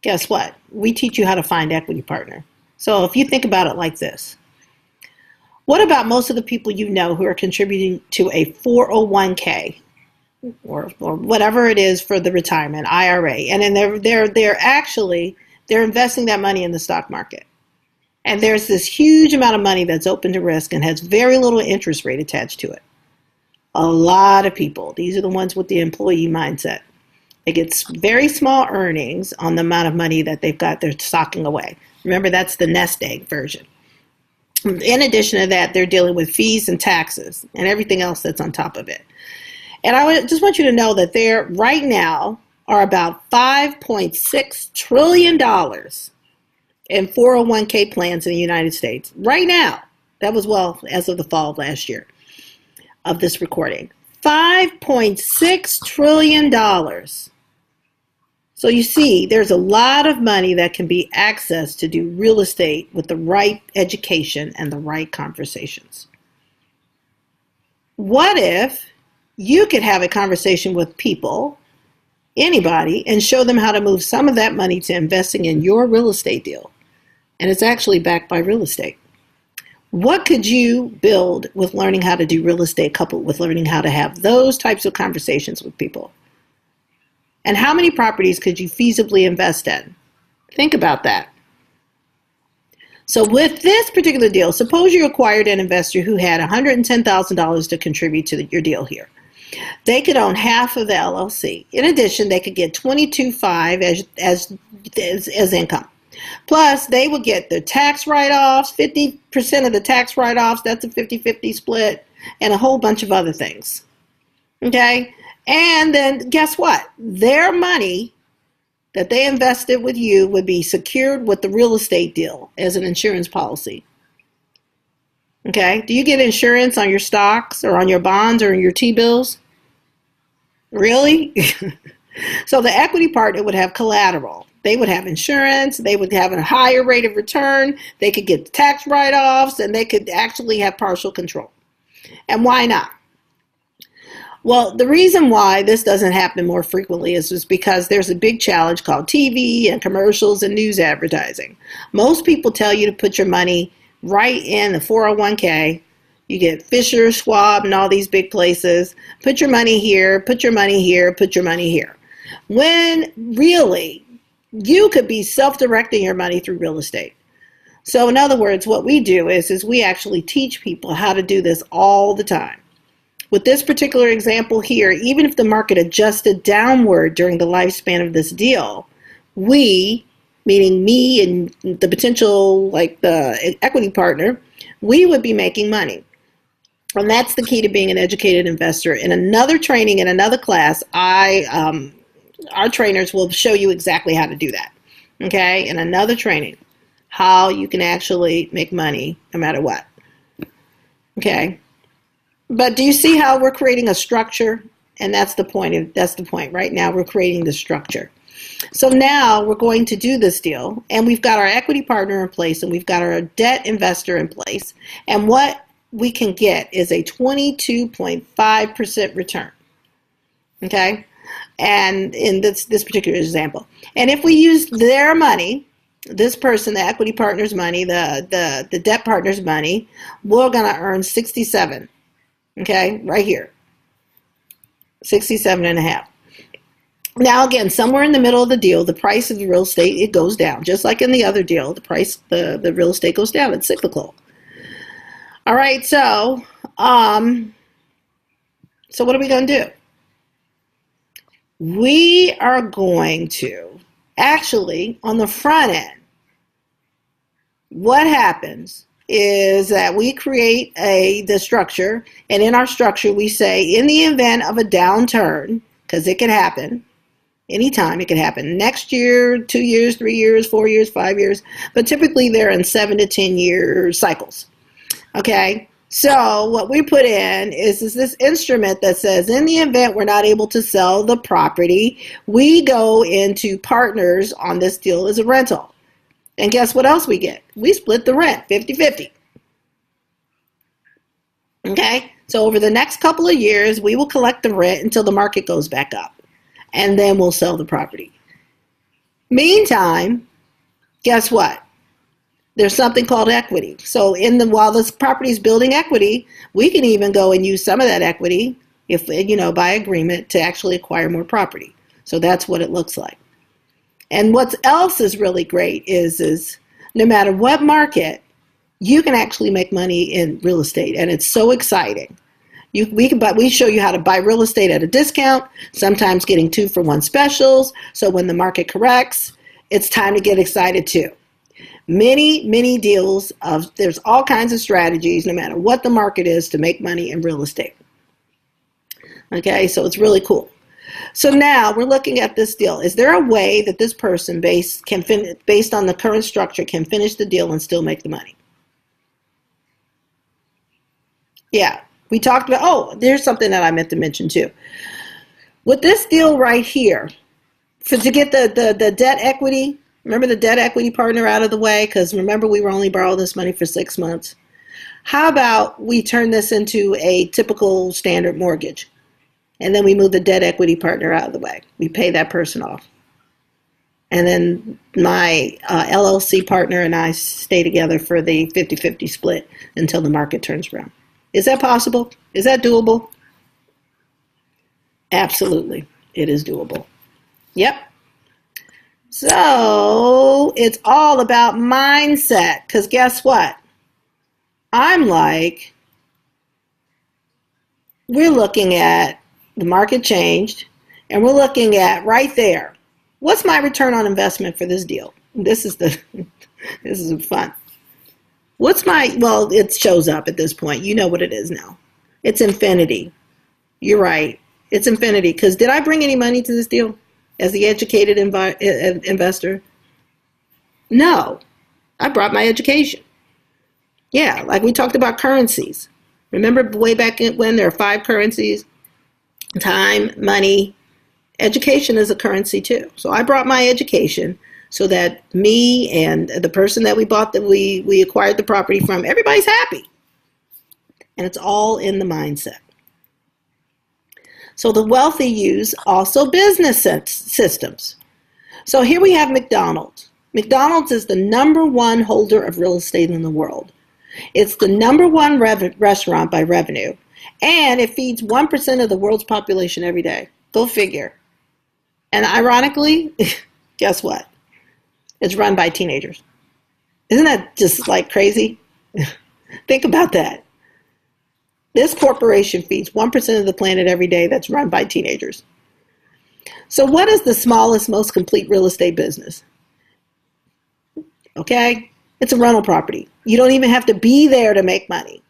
A: Guess what? We teach you how to find equity partner. So if you think about it like this, what about most of the people you know who are contributing to a 401k or whatever it is for the retirement, IRA, and then they're investing that money in the stock market. And there's this huge amount of money that's open to risk and has very little interest rate attached to it. A lot of people, these are the ones with the employee mindset. They get very small earnings on the amount of money that they're stocking away. Remember, that's the nest egg version. In addition to that, they're dealing with fees and taxes and everything else that's on top of it. And I just want you to know that there right now are about $5.6 trillion in 401k plans in the United States. Right now, that was as of the fall of last year of this recording. $5.6 trillion. So you see, there's a lot of money that can be accessed to do real estate with the right education and the right conversations. What if you could have a conversation with people, anybody, and show them how to move some of that money to investing in your real estate deal? And it's actually backed by real estate. What could you build with learning how to do real estate coupled with learning how to have those types of conversations with people? And how many properties could you feasibly invest in? Think about that. So with this particular deal, suppose you acquired an investor who had $110,000 to contribute to your deal here. They could own half of the LLC. In addition, they could get $22,500 as income. Plus, they would get the tax write-offs, 50% of the tax write-offs, that's a 50-50 split, and a whole bunch of other things. Okay? And then guess what? Their money that they invested with you would be secured with the real estate deal as an insurance policy. Okay? Do you get insurance on your stocks or on your bonds or your T-bills? Really? So the equity partner would have collateral. They would have insurance, they would have a higher rate of return, they could get tax write-offs, and they could actually have partial control. And why not? Well, the reason why this doesn't happen more frequently is just because there's a big challenge called TV and commercials and news advertising. Most people tell you to put your money right in the 401k. You get Fisher, Schwab, and all these big places. Put your money here, put your money here, put your money here. When really, you could be self-directing your money through real estate. So in other words, what we do is we actually teach people how to do this all the time. With this particular example here, even if the market adjusted downward during the lifespan of this deal, we, meaning me and the potential, like the equity partner, we would be making money. And that's the key to being an educated investor. In another training, in another class, our trainers will show you exactly how to do that. okay, in another training, how you can actually make money no matter what. Okay. But do you see how we're creating a structure? And that's the point. That's the point. Right now, we're creating the structure. So now we're going to do this deal, and we've got our equity partner in place, and we've got our debt investor in place. And what we can get is a 22.5% return. Okay? And in this particular example. And if we use their money, this person, the equity partner's money, the debt partner's money, we're going to earn 67. Okay, right here, 67.5. Now again, somewhere in the middle of the deal, the price of the real estate, it goes down. Just like in the other deal, the price, the real estate goes down. It's cyclical. All right, so what are we going to do? We are going to actually, on the front end, what happens is that we create the structure, and in our structure we say, in the event of a downturn, because it can happen anytime, it could happen next year, 2 years, 3 years, 4 years, 5 years, but typically they're in 7 to 10 year cycles. Okay, so what we put in is this instrument that says, in the event we're not able to sell the property, we go into partners on this deal as a rental. And guess what else we get? We split the rent 50-50. Okay? So over the next couple of years, we will collect the rent until the market goes back up. And then we'll sell the property. Meantime, guess what? There's something called equity. So while this property is building equity, we can even go and use some of that equity, if by agreement, to actually acquire more property. So that's what it looks like. And what else is really great is no matter what market, you can actually make money in real estate, and it's so exciting. We show you how to buy real estate at a discount, sometimes getting 2-for-1 specials. So when the market corrects, it's time to get excited too. Many deals there's all kinds of strategies, no matter what the market is, to make money in real estate. Okay, so it's really cool. So now we're looking at this deal. Is there a way that this person, based on the current structure, can finish the deal and still make the money? Yeah, we talked about, there's something that I meant to mention too. With this deal right here, to get the debt equity, remember the debt equity partner out of the way, because remember we were only borrowing this money for 6 months. How about we turn this into a typical standard mortgage? And then we move the debt equity partner out of the way. We pay that person off. And then my LLC partner and I stay together for the 50-50 split until the market turns around. Is that possible? Is that doable? Absolutely. It is doable. Yep. So it's all about mindset, because guess what? We're looking at the market changed, and we're looking at right there, what's my return on investment for this deal? This is fun. It shows up at this point. You know what it is now. It's infinity. You're right. It's infinity, because did I bring any money to this deal as the educated investor? No. I brought my education. Yeah, like we talked about currencies. Remember way back when there are 5 currencies? Time, money, education is a currency too. So I brought my education so that me and the person that we acquired the property from, everybody's happy. And it's all in the mindset. So the wealthy use also business systems. So here we have McDonald's. McDonald's is the #1 holder of real estate in the world. It's the #1 restaurant by revenue. And it feeds 1% of the world's population every day. Go figure. And ironically, guess what? It's run by teenagers. Isn't that just like crazy? Think about that. This corporation feeds 1% of the planet every day that's run by teenagers. So what is the smallest, most complete real estate business? Okay? It's a rental property. You don't even have to be there to make money.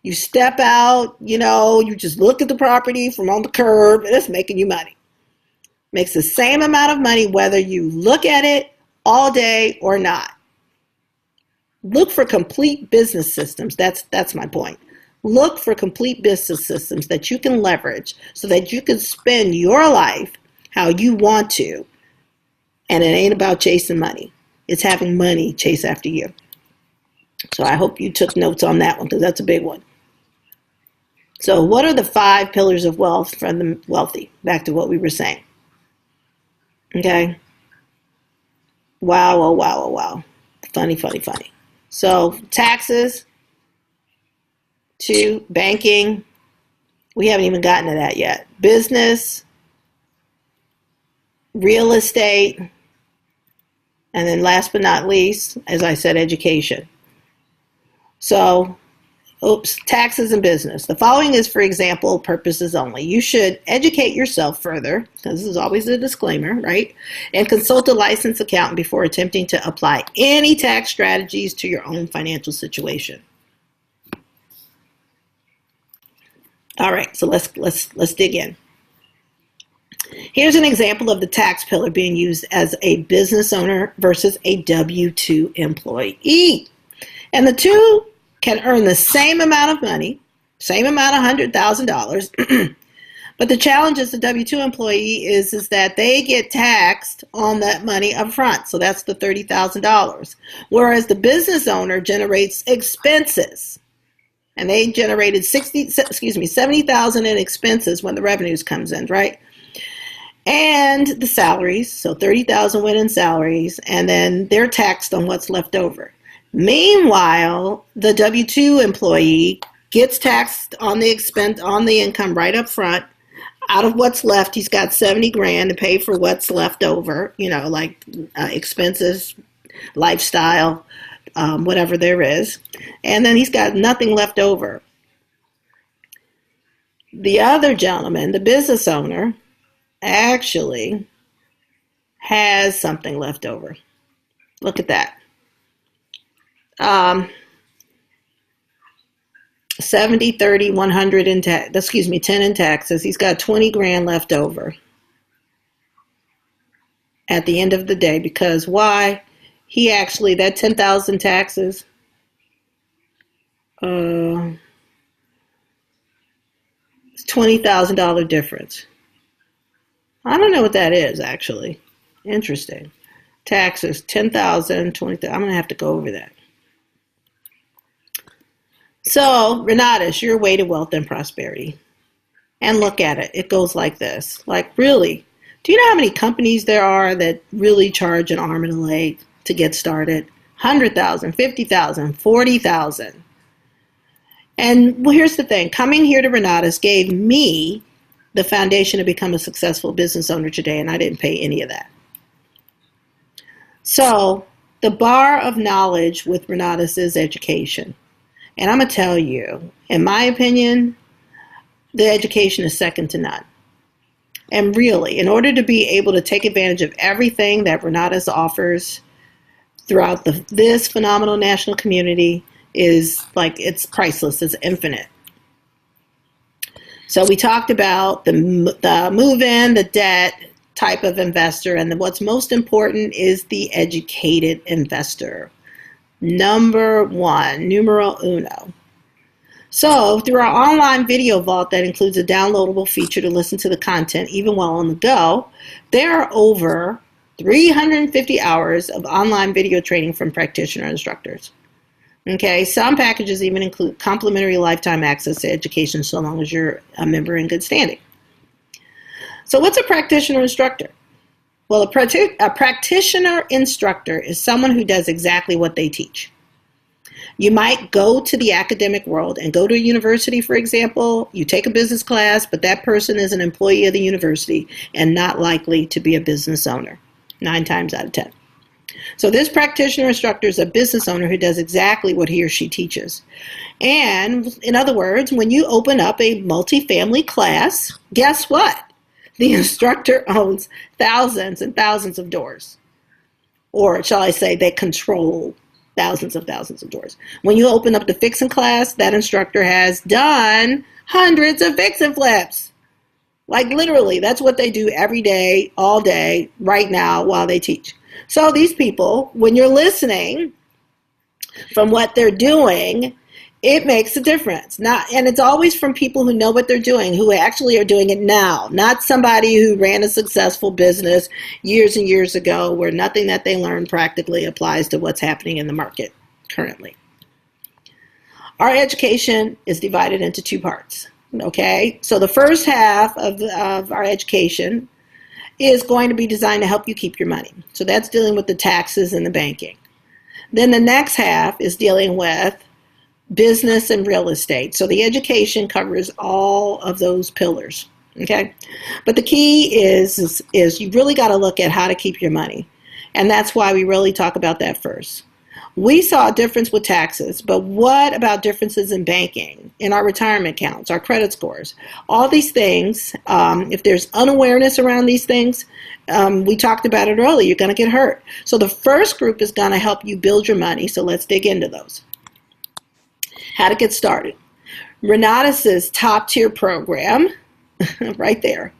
A: You step out, you just look at the property from on the curb, and it's making you money. Makes the same amount of money whether you look at it all day or not. Look for complete business systems. That's my point. Look for complete business systems that you can leverage so that you can spend your life how you want to. And it ain't about chasing money. It's having money chase after you. So I hope you took notes on that one because that's a big one. So what are the 5 pillars of wealth for the wealthy? Back to what we were saying. Okay. Wow, oh, wow, oh, wow. Funny, funny, funny. So taxes, 2, banking. We haven't even gotten to that yet. Business, real estate, and then last but not least, as I said, education. So, taxes and business. The following is for example purposes only. You should educate yourself further, because this is always a disclaimer, right? And consult a licensed accountant before attempting to apply any tax strategies to your own financial situation. All right, so let's dig in. Here's an example of the tax pillar being used as a business owner versus a W-2 employee. And the two can earn the same amount of money, same amount of $100,000. But the challenge as a W-2 employee is that they get taxed on that money up front. So that's the $30,000. Whereas the business owner generates expenses. And they generated $70,000 in expenses when the revenues comes in, right? And the salaries, so $30,000 went in salaries, and then they're taxed on what's left over. Meanwhile, the W-2 employee gets taxed on the expense, on the income right up front. Out of what's left, he's got $70,000 to pay for what's left over, like expenses, lifestyle, whatever there is. And then he's got nothing left over. The other gentleman, the business owner, actually has something left over. Look at that. 70, 30, 100 in 10 in taxes. He's got $20,000 left over at the end of the day, because why? He actually, that 10,000 taxes, it's $20,000 difference. I don't know what that is, actually. Interesting. Taxes, 10,000, 20,000. I'm going to have to go over that. So, Renatus, your way to wealth and prosperity. And look at it. It goes like this. Like, really, do you know how many companies there are that really charge an arm and a leg to get started? 100,000, 50,000, 40,000. And well, here's the thing. Coming here to Renatus gave me the foundation to become a successful business owner today, and I didn't pay any of that. So, the bar of knowledge with Renatus is education. And I'm going to tell you, in my opinion, the education is second to none. And really, in order to be able to take advantage of everything that Renatus offers throughout this phenomenal national community, is like, it's priceless, it's infinite. So we talked about the move-in, the debt type of investor, and what's most important is the educated investor. Number 1, numero uno. So through our online video vault that includes a downloadable feature to listen to the content even while on the go, there are over 350 hours of online video training from practitioner instructors. Okay, some packages even include complimentary lifetime access to education so long as you're a member in good standing. So what's a practitioner instructor? Well, a practitioner instructor is someone who does exactly what they teach. You might go to the academic world and go to a university, for example. You take a business class, but that person is an employee of the university and not likely to be a business owner, 9 times out of 10. So this practitioner instructor is a business owner who does exactly what he or she teaches. And in other words, when you open up a multifamily class, guess what? The instructor owns thousands and thousands of doors. Or shall I say, they control thousands of doors. When you open up the fix-and class, that instructor has done hundreds of fix and flips. Like literally, that's what they do every day, all day, right now, while they teach. So these people, when you're listening from what they're doing, it makes a difference. And it's always from people who know what they're doing, who actually are doing it now, not somebody who ran a successful business years and years ago where nothing that they learned practically applies to what's happening in the market currently. Our education is divided into two parts. Okay, so the first half of our education is going to be designed to help you keep your money. So that's dealing with the taxes and the banking. Then the next half is dealing with business and real estate. So the education covers all of those pillars. Okay, but the key is you really got to look at how to keep your money, and that's why we really talk about that first. We saw a difference with taxes, but what about differences in banking, in our retirement accounts, our credit scores? All these things, if there's unawareness around these things, we talked about it earlier, you're going to get hurt. So the first group is going to help you build your money, so let's dig into those. How to get started. Renatus's top tier program, right there,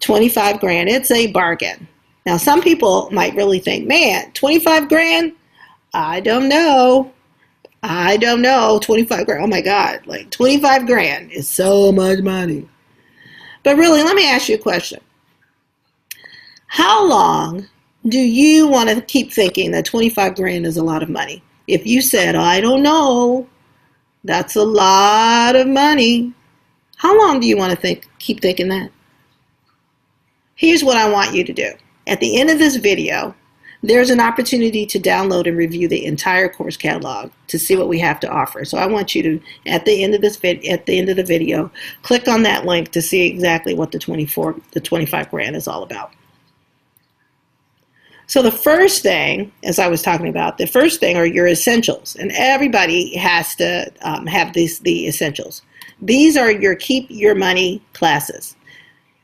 A: 25 grand, it's a bargain. Now some people might really think, man, 25 grand? I don't know. 25 grand. Oh my God. Like 25 grand is so much money. But really, let me ask you a question. How long do you want to keep thinking that 25 grand is a lot of money? If you said, I don't know, that's a lot of money. How long do you want to keep thinking that? Here's what I want you to do. At the end of this video, there's an opportunity to download and review the entire course catalog to see what we have to offer. So I want you to, at the end of the video, click on that link to see exactly what the 25 grand is all about. So the first thing, as I was talking about, the first thing are your essentials, and everybody has to have the essentials. These are your keep your money classes.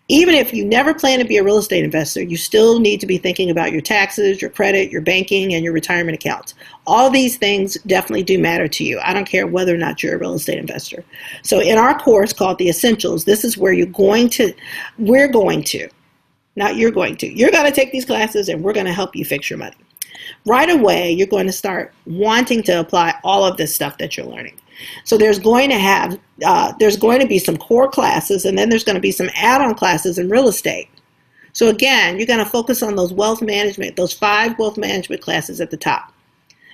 A: Even if you never plan to be a real estate investor, you still need to be thinking about your taxes, your credit, your banking, and your retirement accounts. All these things definitely do matter to you. I don't care whether or not you're a real estate investor. So in our course called The Essentials, this is where you're going to take these classes and we're going to help you fix your money. Right away, you're going to start wanting to apply all of this stuff that you're learning. So there's going to be some core classes, and then there's going to be some add-on classes in real estate. So again, you're going to focus on those those 5 wealth management classes at the top.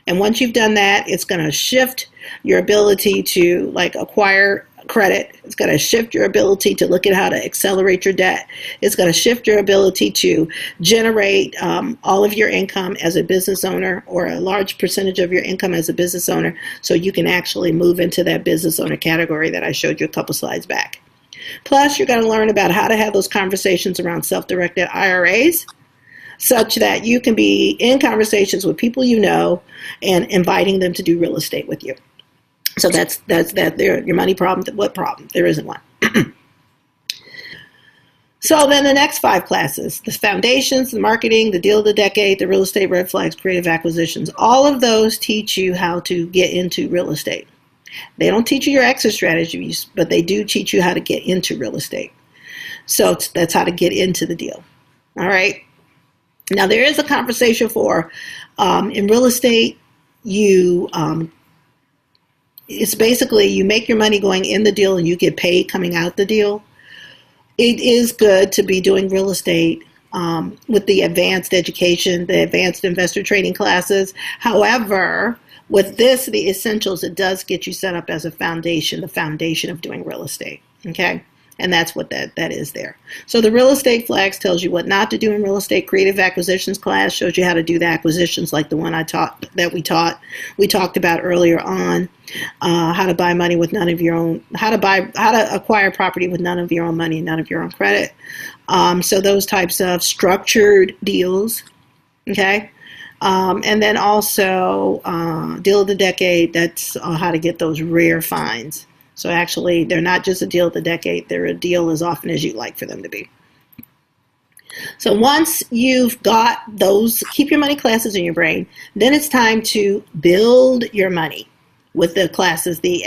A: And once you've done that, it's going to shift your ability to acquire credit. It's going to shift your ability to look at how to accelerate your debt. It's going to shift your ability to generate all of your income as a business owner, or a large percentage of your income as a business owner, so you can actually move into that business owner category that I showed you a couple slides back. Plus, you're going to learn about how to have those conversations around self-directed IRAs, such that you can be in conversations with people you know and inviting them to do real estate with you. So that's that. Your money problem. What problem? There isn't one. So then the next 5 classes: the foundations, the marketing, the deal of the decade, the real estate red flags, creative acquisitions. All of those teach you how to get into real estate. They don't teach you your exit strategies, but they do teach you how to get into real estate. So that's how to get into the deal. All right. Now there is a conversation for in real estate. It's basically you make your money going in the deal and you get paid coming out the deal. It is good to be doing real estate with the advanced education, the advanced investor training classes. However, with the essentials, it does get you set up as a foundation, the foundation of doing real estate. Okay? And that's what that is there. So the real estate flags tells you what not to do in real estate. Creative acquisitions class shows you how to do the acquisitions like the one we talked about earlier on. How to buy money with none of your own, how to acquire property with none of your own money and none of your own credit. So those types of structured deals. Okay. And then also deal of the decade, that's how to get those rare finds. So actually, they're not just a deal of the decade, they're a deal as often as you'd like for them to be. So once you've got those keep your money classes in your brain, then it's time to build your money. with the classes, the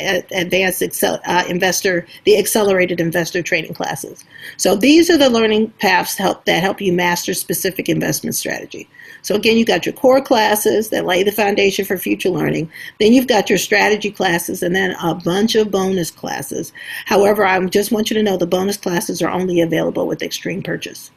A: the accelerated investor training classes. So these are the learning paths that help you master specific investment strategy. So again, you've got your core classes that lay the foundation for future learning. Then you've got your strategy classes and then a bunch of bonus classes. However, I just want you to know the bonus classes are only available with Extreme Purchase.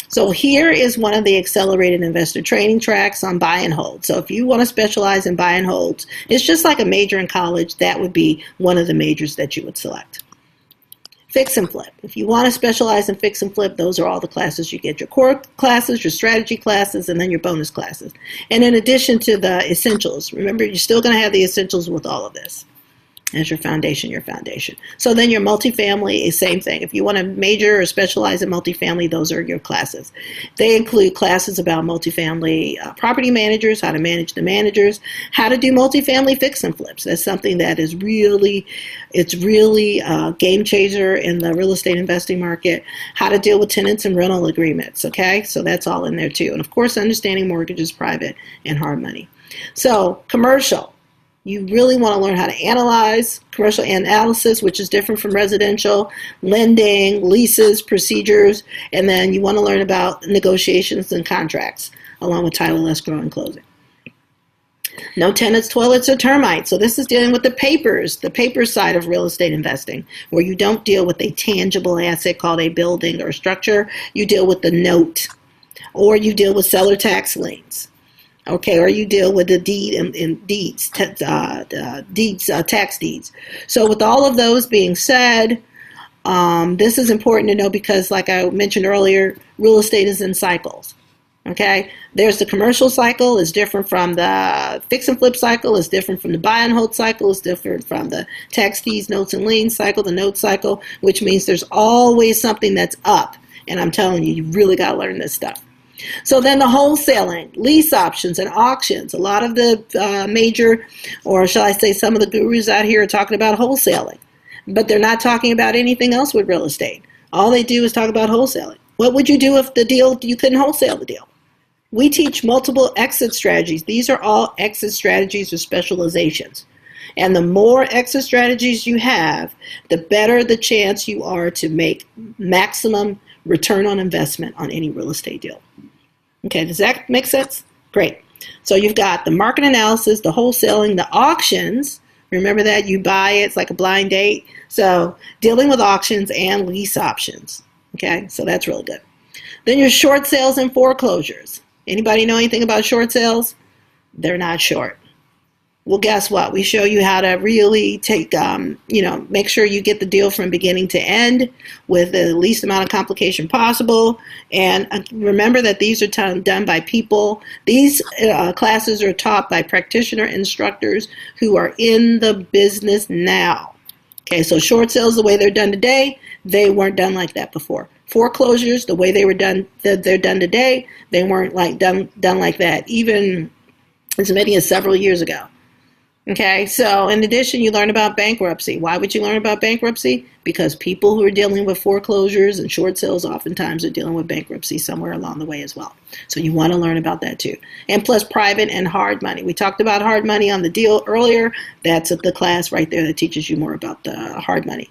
A: So here is one of the accelerated investor training tracks on buy and hold. So if you want to specialize in buy and holds, it's just like a major in college. That would be one of the majors that you would select. Fix and flip. If you want to specialize in fix and flip, those are all the classes you get. Your core classes, your strategy classes, and then your bonus classes. And in addition to the essentials, remember you're still going to have the essentials with all of this as your foundation, your foundation. So then your multifamily is same thing. If you want to major or specialize in multifamily, those are your classes. They include classes about multifamily property managers, how to manage the managers, how to do multifamily fix and flips. That's something that is really a game changer in the real estate investing market. How to deal with tenants and rental agreements, okay? So that's all in there too. And of course, understanding mortgages, private and hard money. So commercial. You really want to learn how to analyze commercial analysis, which is different from residential, lending, leases, procedures, and then you want to learn about negotiations and contracts, along with title, escrow, and closing. No tenants, toilets, or termites. So this is dealing with the paper side of real estate investing, where you don't deal with a tangible asset called a building or structure. You deal with the note, or you deal with seller tax liens. Okay, or you deal with the deed and deeds, tax deeds. So with all of those being said, this is important to know because, like I mentioned earlier, real estate is in cycles. Okay, there's the commercial cycle, is different from the fix and flip cycle, is different from the buy and hold cycle, is different from the tax deeds, notes and liens cycle, the note cycle, which means there's always something that's up. And I'm telling you, you really got to learn this stuff. So then the wholesaling, lease options, and auctions. A lot of the major, or shall I say some of the gurus out here are talking about wholesaling, but they're not talking about anything else with real estate. All they do is talk about wholesaling. What would you do if the deal, you couldn't wholesale the deal? We teach multiple exit strategies. These are all exit strategies or specializations. And the more exit strategies you have, the better the chance you are to make maximum return on investment on any real estate deal. Okay, does that make sense? Great. So you've got the market analysis, the wholesaling, the auctions. Remember that you buy it, it's like a blind date. So dealing with auctions and lease options. Okay, so that's really good. Then your short sales and foreclosures. Anybody know anything about short sales? They're not short. Well, guess what? We show you how to really take, make sure you get the deal from beginning to end with the least amount of complication possible. And remember that these are done by people. These classes are taught by practitioner instructors who are in the business now. Okay, so short sales, the way they're done today, they weren't done like that before. Foreclosures, the way they were done, they're done today, they weren't done like that, even as many as several years ago. Okay, so in addition, you learn about bankruptcy. Why would you learn about bankruptcy? Because people who are dealing with foreclosures and short sales oftentimes are dealing with bankruptcy somewhere along the way as well. So you want to learn about that too. And plus private and hard money. We talked about hard money on the deal earlier. That's the class right there that teaches you more about the hard money.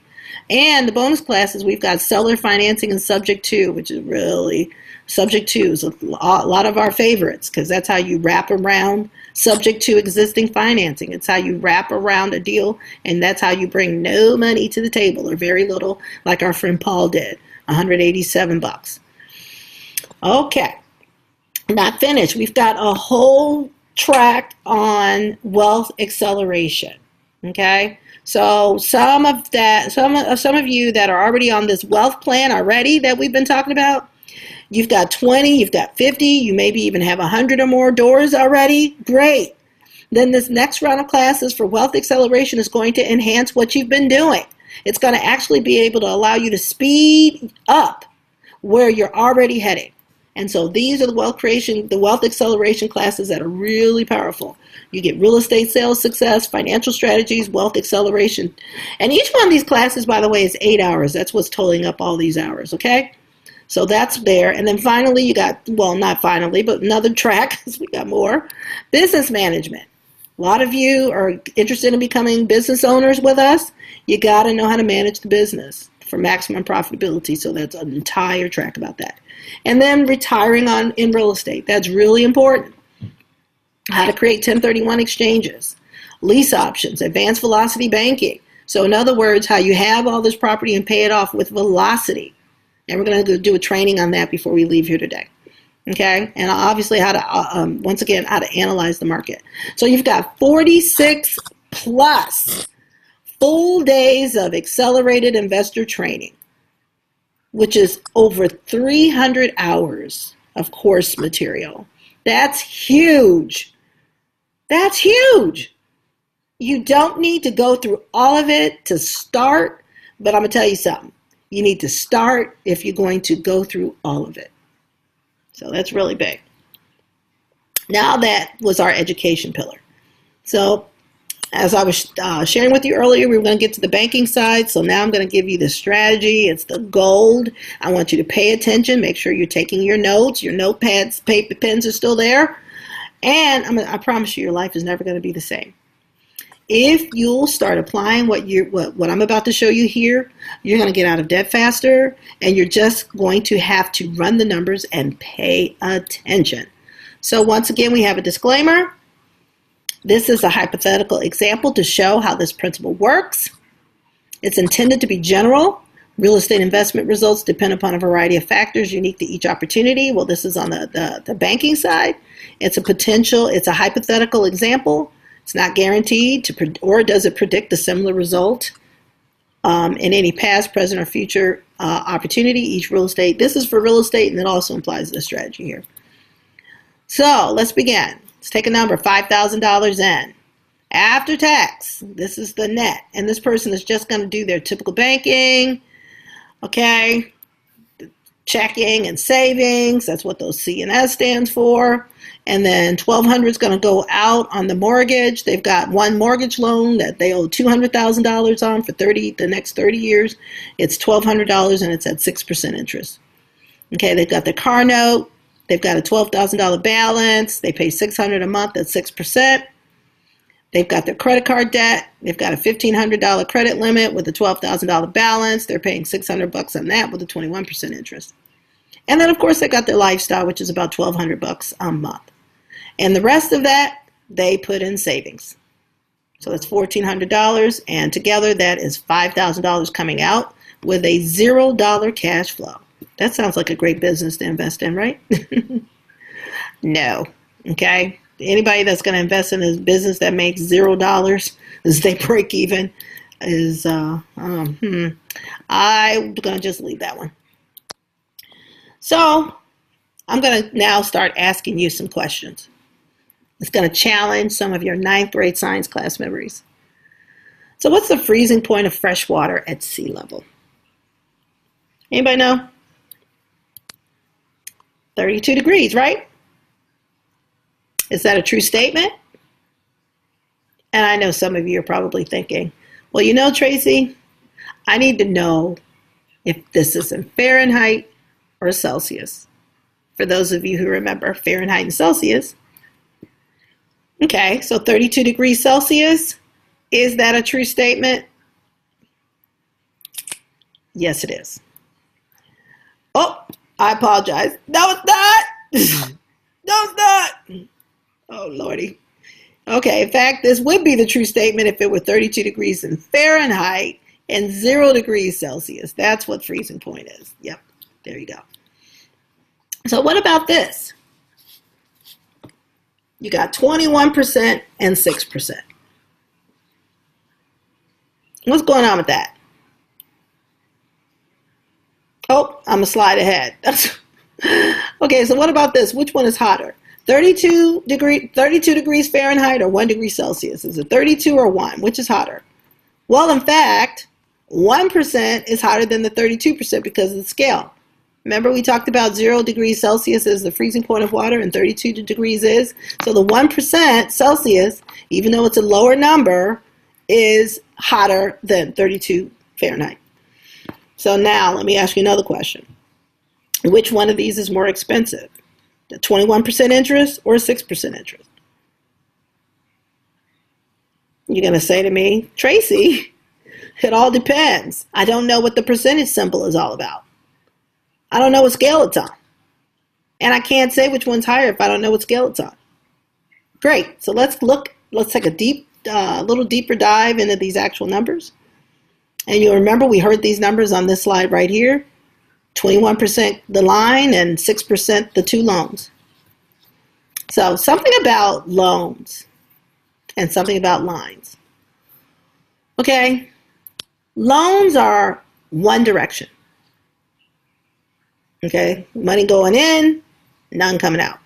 A: And the bonus classes, we've got seller financing and subject to, which is really, subject to is a lot of our favorites because that's how you wrap around subject to existing financing. It's how you wrap around a deal, and that's how you bring no money to the table or very little, like our friend Paul did, $187. Okay, not finished. We've got a whole track on wealth acceleration. Okay, so some of you that are already on this wealth plan already that we've been talking about, you've got 20, you've got 50, you maybe even have 100 or more doors already. Great. Then this next round of classes for wealth acceleration is going to enhance what you've been doing. It's going to actually be able to allow you to speed up where you're already heading. And so these are the wealth acceleration classes that are really powerful. You get real estate sales success, financial strategies, wealth acceleration. And each one of these classes, by the way, is 8 hours. That's what's totaling up all these hours, okay? So that's there. And then finally, you got, well, not finally, but another track, because we got more, business management. A lot of you are interested in becoming business owners with us. You got to know how to manage the business for maximum profitability. So that's an entire track about that. And then retiring in real estate. That's really important. How to create 1031 exchanges, lease options, advanced velocity banking. So in other words, how you have all this property and pay it off with velocity. And we're going to do a training on that before we leave here today. Okay, and obviously how to, once again, how to analyze the market. So you've got 46 plus full days of accelerated investor training, which is over 300 hours of course material. That's huge. That's huge. You don't need to go through all of it to start, but I'm going to tell you something. You need to start if you're going to go through all of it. So that's really big. Now that was our education pillar. So as I was sharing with you earlier, we were going to get to the banking side. So now I'm going to give you the strategy. It's the gold. I want you to pay attention. Make sure you're taking your notes. Your notepads, paper, pens are still there. And I promise you, your life is never going to be the same. If you'll start applying what I'm about to show you here, you're going to get out of debt faster, and you're just going to have to run the numbers and pay attention. So once again, we have a disclaimer. This is a hypothetical example to show how this principle works. It's intended to be general. Real estate investment results depend upon a variety of factors unique to each opportunity. Well, this is on the banking side. It's a hypothetical example. It's not guaranteed or does it predict a similar result in any past, present, or future opportunity. Each real estate, this is for real estate, and it also implies the strategy here. So let's begin. Let's take a number, $5,000 in. After tax, this is the net. And this person is just going to do their typical banking, okay, checking and savings. That's what those C&S stands for. And then $1,200 is going to go out on the mortgage. They've got one mortgage loan that they owe $200,000 on for the next 30 years. It's $1,200 and it's at 6% interest. Okay, they've got their car note. They've got a $12,000 balance. They pay $600 a month at 6%. They've got their credit card debt. They've got a $1,500 credit limit with a $12,000 balance. They're paying $600 on that with a 21% interest. And then, of course, they got their lifestyle, which is about $1,200 a month. And the rest of that, they put in savings. So that's $1,400, and together that is $5,000 coming out with a $0 cash flow. That sounds like a great business to invest in, right? No. Okay? Anybody that's going to invest in a business that makes $0 as they break even is, I'm going to just leave that one. So I'm going to now start asking you some questions. It's going to challenge some of your 9th grade science class memories. So what's the freezing point of fresh water at sea level? Anybody know? 32 degrees, right? Is that a true statement? And I know some of you are probably thinking, well, you know, Tracy, I need to know if this is in Fahrenheit or Celsius. For those of you who remember Fahrenheit and Celsius. Okay, so 32 degrees Celsius, is that a true statement? Yes, it is. Oh, I apologize. No, it's not. No, it's not. Oh, Lordy. Okay, in fact, this would be the true statement if it were 32 degrees in Fahrenheit and 0 degrees Celsius. That's what freezing point is. Yep, there you go. So what about this? You got 21% and 6%. What's going on with that? Oh, I'm going to slide ahead. Okay, so what about this? Which one is hotter? 32 degrees Fahrenheit or 1 degree Celsius? Is it 32 or 1? Which is hotter? Well, in fact, 1% is hotter than the 32% because of the scale. Remember we talked about 0 degrees Celsius is the freezing point of water and 32 degrees is. So the 1% Celsius, even though it's a lower number, is hotter than 32 Fahrenheit. So now let me ask you another question. Which one of these is more expensive? The 21% interest or 6% interest? You're going to say to me, Tracy, it all depends. I don't know what the percentage symbol is all about. I don't know what scale it's on. And I can't say which one's higher if I don't know what scale it's on. Great. So let's take a little deeper dive into these actual numbers. And you'll remember we heard these numbers on this slide right here. 21% the line and 6% the two loans. So something about loans and something about lines. Okay, loans are one direction. Okay, money going in, none coming out.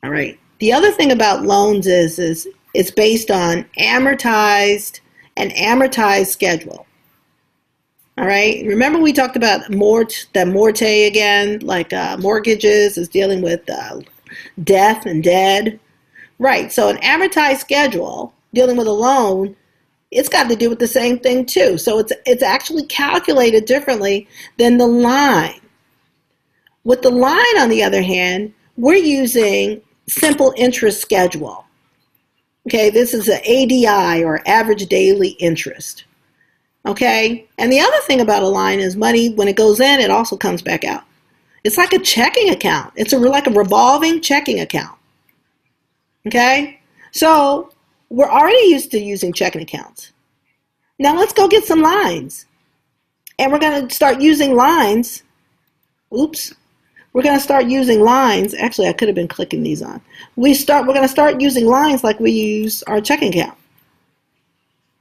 A: All right. The other thing about loans is it's based on an amortized schedule. All right. Remember we talked about the mortgage again, like mortgages is dealing with death and dead. Right. So an amortized schedule dealing with a loan, it's got to do with the same thing too. So it's actually calculated differently than the line. With the line, on the other hand, we're using simple interest schedule. Okay, this is an ADI or average daily interest. Okay, and the other thing about a line is money, when it goes in, it also comes back out. It's like a checking account. It's like a revolving checking account. Okay, so we're already used to using checking accounts. Now let's go get some lines. And we're going to start using lines. Oops. We're going to start using lines. Actually, I could have been clicking these on. We're going to start using lines like we use our checking account.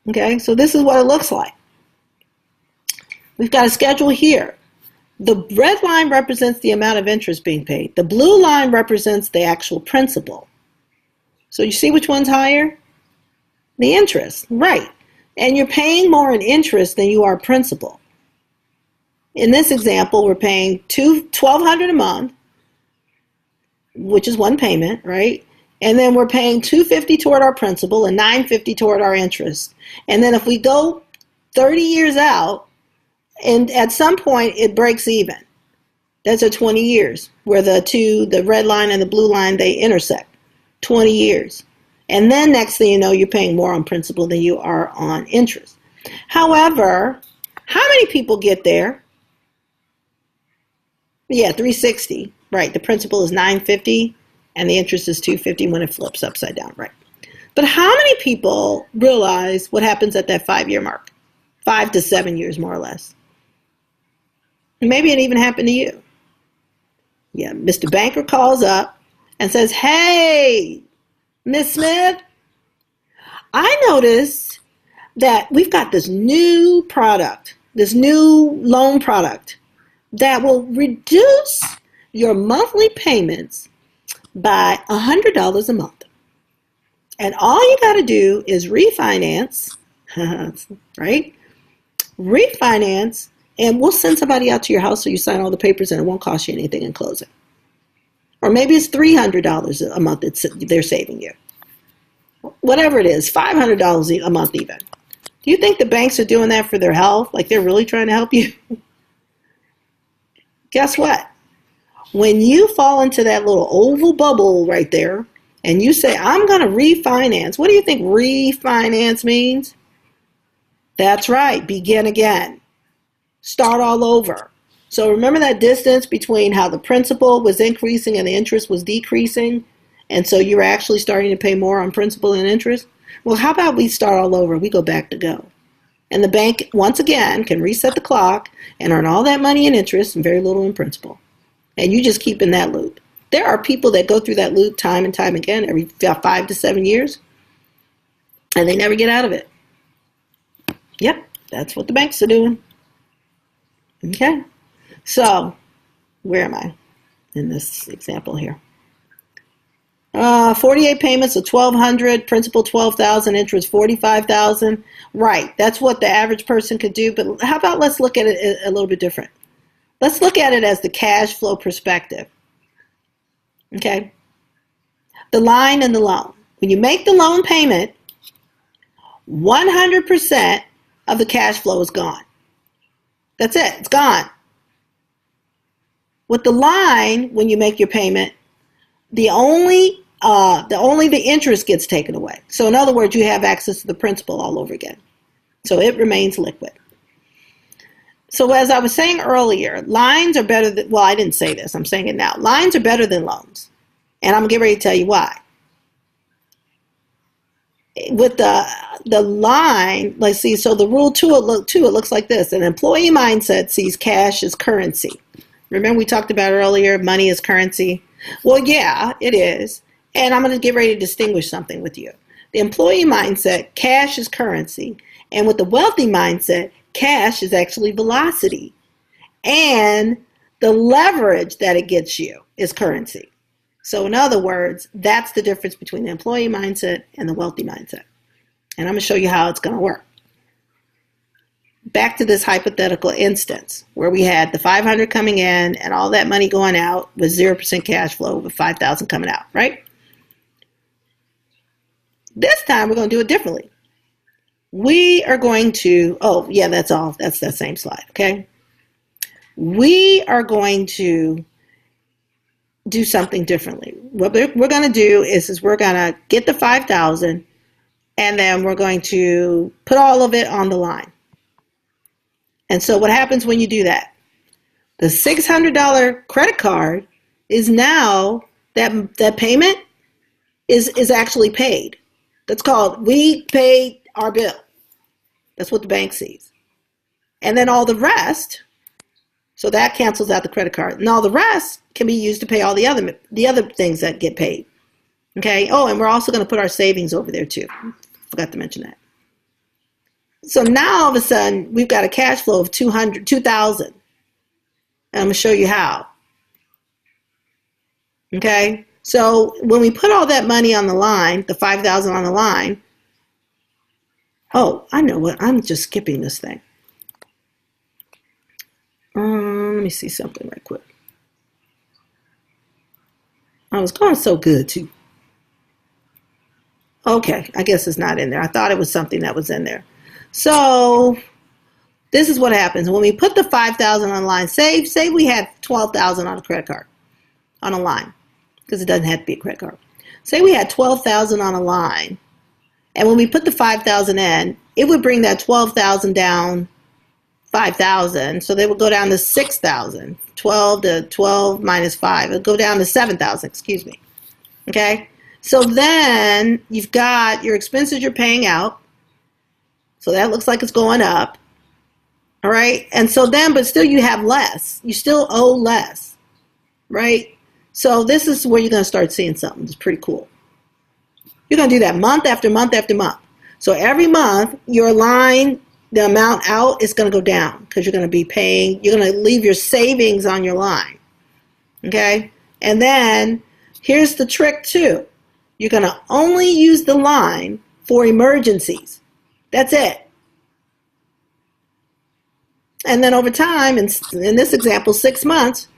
A: Okay, so this is what it looks like. We've got a schedule here. The red line represents the amount of interest being paid. The blue line represents the actual principal. So you see which one's higher? The interest, right. And you're paying more in interest than you are principal. In this example, we're paying $1,200 a month, which is one payment, right? And then we're paying $250 toward our principal and $950 toward our interest. And then if we go 30 years out, and at some point it breaks even. That's at 20 years, where the red line and the blue line, they intersect. 20 years. And then next thing you know, you're paying more on principal than you are on interest. However, how many people get there? Yeah, 360, right. The principal is 950 and the interest is 250 when it flips upside down, right. But how many people realize what happens at that 5-year mark? 5 to 7 years, more or less. Maybe it even happened to you. Yeah, Mr. Banker calls up and says, hey, Miss Smith, I noticed that we've got this new product, this new loan product that will reduce your monthly payments by $100 a month. And all you got to do is refinance, right? Refinance, and we'll send somebody out to your house so you sign all the papers and it won't cost you anything in closing. Or maybe it's $300 a month they're saving you. Whatever it is, $500 a month even. Do you think the banks are doing that for their health? Like they're really trying to help you? Guess what? When you fall into that little oval bubble right there and you say, I'm going to refinance, what do you think refinance means? That's right, begin again. Start all over. So remember that distance between how the principal was increasing and the interest was decreasing? And so you're actually starting to pay more on principal and interest? Well, how about we start all over? We go back to go. And the bank, once again, can reset the clock and earn all that money in interest and very little in principal. And you just keep in that loop. There are people that go through that loop time and time again, every 5 to 7 years, and they never get out of it. Yep, that's what the banks are doing. Okay, so where am I in this example here? 48 payments of $1,200, principal $12,000, interest $45,000. Right, that's what the average person could do. But how about let's look at it a little bit different. Let's look at it as the cash flow perspective. Okay, the line and the loan. When you make the loan payment, 100% of the cash flow is gone. That's it, it's gone. With the line, when you make your payment, the only only the interest gets taken away. So in other words, you have access to the principal all over again. So it remains liquid. So as I was saying earlier, lines are better than, well, I didn't say this, I'm saying it now. Lines are better than loans. And I'm getting ready to tell you why. With the line, let's see, so the rule two, it looks like this. An employee mindset sees cash as currency. Remember we talked about earlier, money is currency? Well, yeah, it is. And I'm going to get ready to distinguish something with you. The employee mindset, cash is currency. And with the wealthy mindset, cash is actually velocity. And the leverage that it gets you is currency. So in other words, that's the difference between the employee mindset and the wealthy mindset. And I'm going to show you how it's going to work. Back to this hypothetical instance where we had the 500 coming in and all that money going out with 0% cash flow with 5,000 coming out, right? This time we're going to do it differently. We are going to, oh yeah, that's all. That's that same slide, okay? We are going to do something differently. What we're going to do is we're going to get the 5,000 and then we're going to put all of it on the line. And so what happens when you do that? The $600 credit card is now, that payment is actually paid. That's called, we paid our bill. That's what the bank sees. And then all the rest, so that cancels out the credit card. And all the rest can be used to pay all the other things that get paid. Okay? Oh, and we're also going to put our savings over there too. Forgot to mention that. So now all of a sudden, we've got a cash flow of 2,000. And I'm going to show you how. Okay? So when we put all that money on the line, the 5,000 on the line, oh, I know what, I'm just skipping this thing. Let me see something right quick. I was going so good too. Okay, I guess it's not in there. I thought it was something that was in there. So this is what happens. When we put the 5,000 on the line, say we had 12,000 on a credit card, on a line, because it doesn't have to be a credit card. Say we had 12,000 on a line, and when we put the 5,000 in, it would bring that 12,000 down 5,000, so they would go down to 6,000. 12 to 12 minus 5, it would go down to 7,000, excuse me. Okay? So then you've got your expenses you're paying out, so that looks like it's going up. All right? And so then, but still you have less. You still owe less, right? So this is where you're going to start seeing something that's pretty cool. You're going to do that month after month after month. So every month, your line, the amount out is going to go down because you're going to be paying, you're going to leave your savings on your line. Okay? And then here's the trick too. You're going to only use the line for emergencies. That's it. And then over time, in this example, 6 months,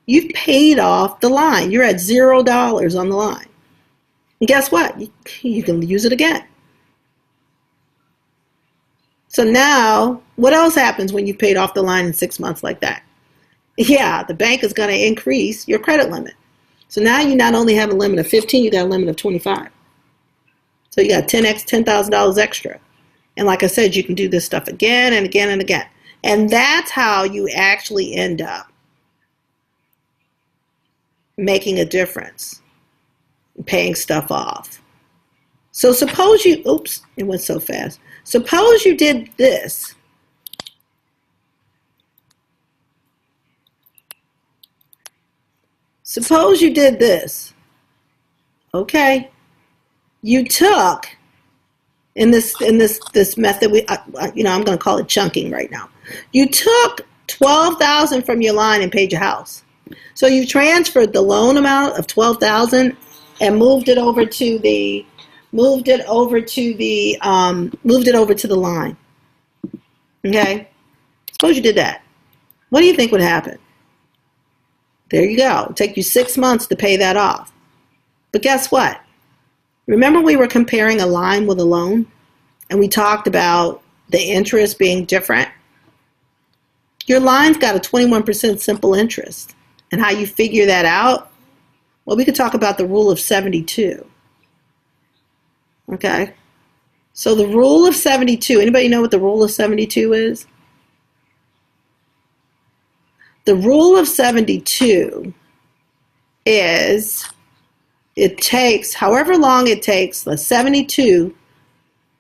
A: you've paid off the line. You're at $0 on the line. And guess what? You can use it again. So now, what else happens when you paid off the line in 6 months like that? Yeah, the bank is going to increase your credit limit. So now you not only have a limit of 15, you got a limit of 25. So you got $10,000 extra. And like I said, you can do this stuff again and again and again. And that's how you actually end up making a difference, paying stuff off. So suppose you, oops, it went so fast. Suppose you did this. Suppose you did this. Okay. You took, in this method, I'm going to call it chunking right now. You took 12,000 from your line and paid your house. So you transferred the loan amount of 12,000 and moved it over to the line. Okay? Suppose you did that. What do you think would happen? There you go. It'll take you 6 months to pay that off. But guess what? Remember we were comparing a line with a loan? And we talked about the interest being different? Your line's got a 21% simple interest. And how you figure that out? Well, we could talk about the rule of 72. Okay. So the rule of 72, anybody know what the rule of 72 is? The rule of 72 is it takes however long it takes the 72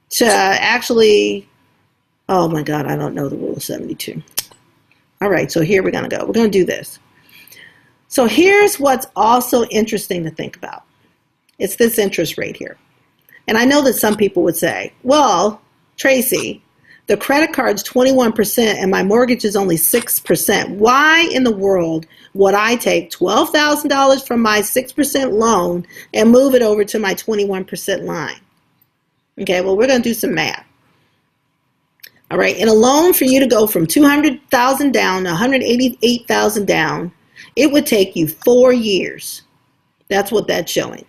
A: to actually, oh my God, I don't know the rule of 72. All right, so here we're going to go. We're going to do this. So here's what's also interesting to think about. It's this interest rate here. And I know that some people would say, well, Tracy, the credit card's 21% and my mortgage is only 6%. Why in the world would I take $12,000 from my 6% loan and move it over to my 21% line? Okay, well, we're going to do some math. All right, in a loan for you to go from $200,000 down to $188,000 down, it would take you 4 years. That's what that's showing.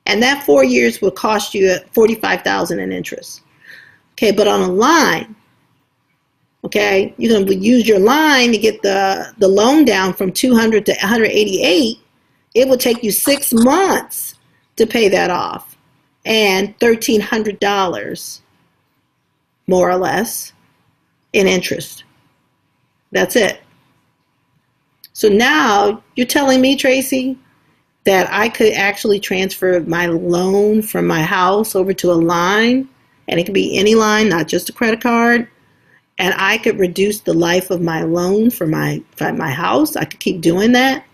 A: And that 4 years will cost you $45,000 in interest. Okay, but on a line, okay, you're going to use your line to get the loan down from 200 to 188. It will take you 6 months to pay that off, and $1,300 more or less in interest. That's it. So now you're telling me, Tracy, that I could actually transfer my loan from my house over to a line, and it could be any line, not just a credit card, and I could reduce the life of my loan for my house. I could keep doing that.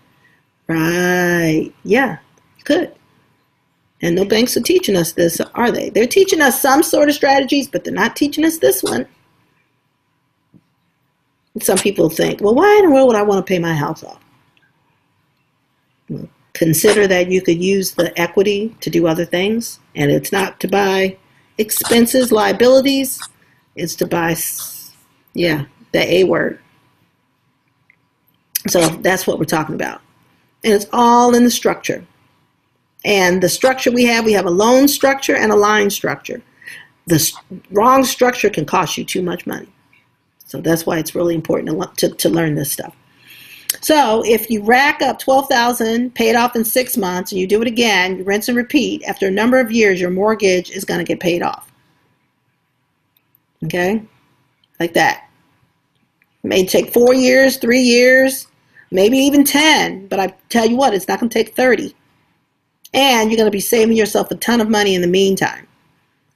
A: Right. Yeah, you could. And no banks are teaching us this, are they? They're teaching us some sort of strategies, but they're not teaching us this one. Some people think, well, why in the world would I want to pay my house off? Well, consider that you could use the equity to do other things, and it's not to buy expenses, liabilities. It's to buy, yeah, the A word. So that's what we're talking about. And it's all in the structure. And the structure we have a loan structure and a line structure. The wrong structure can cost you too much money. So that's why it's really important to learn this stuff. So if you rack up $12,000, pay it off in 6 months, and you do it again, you rinse and repeat, after a number of years, your mortgage is going to get paid off. Okay? Like that. It may take 4 years, 3 years, maybe even 10, but I tell you what, it's not going to take 30. And you're going to be saving yourself a ton of money in the meantime.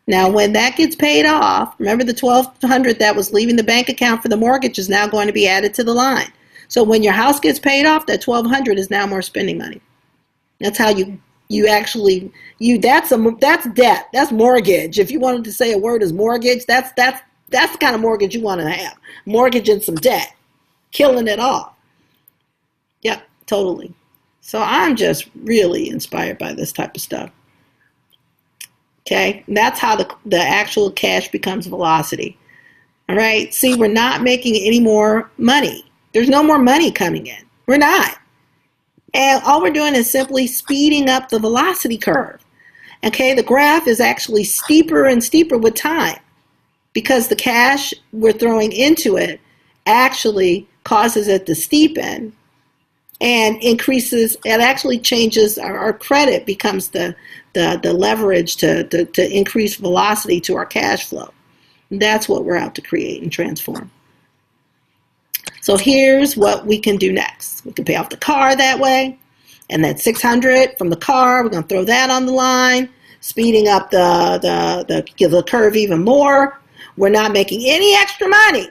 A: Now, when that gets paid off, remember the $1,200 that was leaving the bank account for the mortgage is now going to be added to the line. So when your house gets paid off, that $1,200 is now more spending money. That's how you actually that's debt. That's mortgage. If you wanted to say a word is mortgage, that's the kind of mortgage you want to have. Mortgage and some debt, killing it off. Yep, totally. So I'm just really inspired by this type of stuff. Okay, and that's how the actual cash becomes velocity. All right, see, we're not making any more money. There's no more money coming in. We're not. And all we're doing is simply speeding up the velocity curve. Okay, the graph is actually steeper and steeper with time because the cash we're throwing into it actually causes it to steepen and increases, it actually changes, our credit becomes the leverage to increase velocity to our cash flow. And that's what we're out to create and transform. So here's what we can do next. We can pay off the car that way, and that $600 from the car, we're going to throw that on the line, speeding up the curve even more. We're not making any extra money.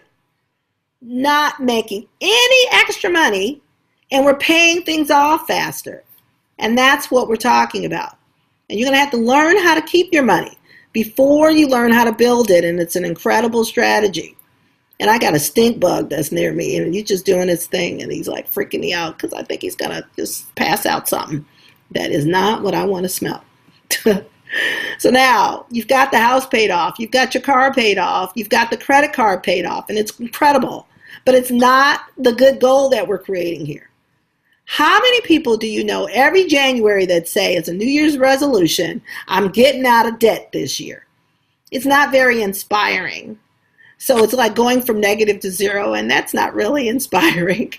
A: Not making any extra money, and we're paying things off faster. And that's what we're talking about. And you're going to have to learn how to keep your money before you learn how to build it, and it's an incredible strategy. And I got a stink bug that's near me, and he's just doing his thing, and he's like freaking me out because I think he's going to just pass out something. That is not what I want to smell. So now you've got the house paid off, you've got your car paid off, you've got the credit card paid off, and it's incredible. But it's not the good goal that we're creating here. How many people do you know every January that say it's a New Year's resolution, I'm getting out of debt this year? It's not very inspiring. So it's like going from negative to zero, and that's not really inspiring.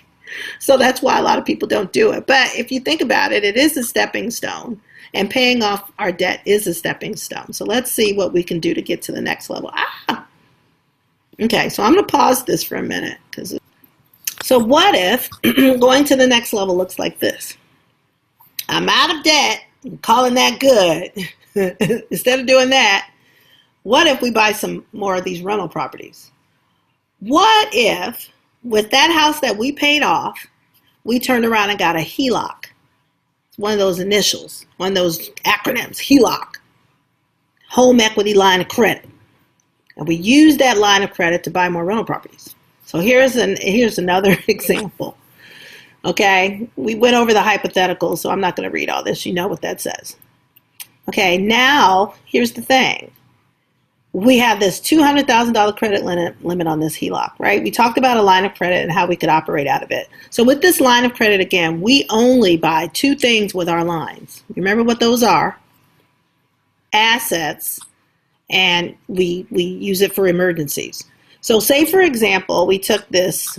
A: So that's why a lot of people don't do it. But if you think about it, it is a stepping stone. And paying off our debt is a stepping stone. So let's see what we can do to get to the next level. Okay, so I'm going to pause this for a minute. So what if going to the next level looks like this? I'm out of debt. I'm calling that good. Instead of doing that, what if we buy some more of these rental properties? What if, with that house that we paid off, we turned around and got a HELOC? It's one of those initials, one of those acronyms, HELOC, Home Equity Line of Credit. And we use that line of credit to buy more rental properties. So here's another example. Okay, we went over the hypothetical, so I'm not going to read all this. You know what that says. Okay, now here's the thing. We have this $200,000 credit limit on this HELOC, right? We talked about a line of credit and how we could operate out of it. So with this line of credit, again, we only buy two things with our lines. Remember what those are? Assets, and we use it for emergencies. So say, for example, we took this.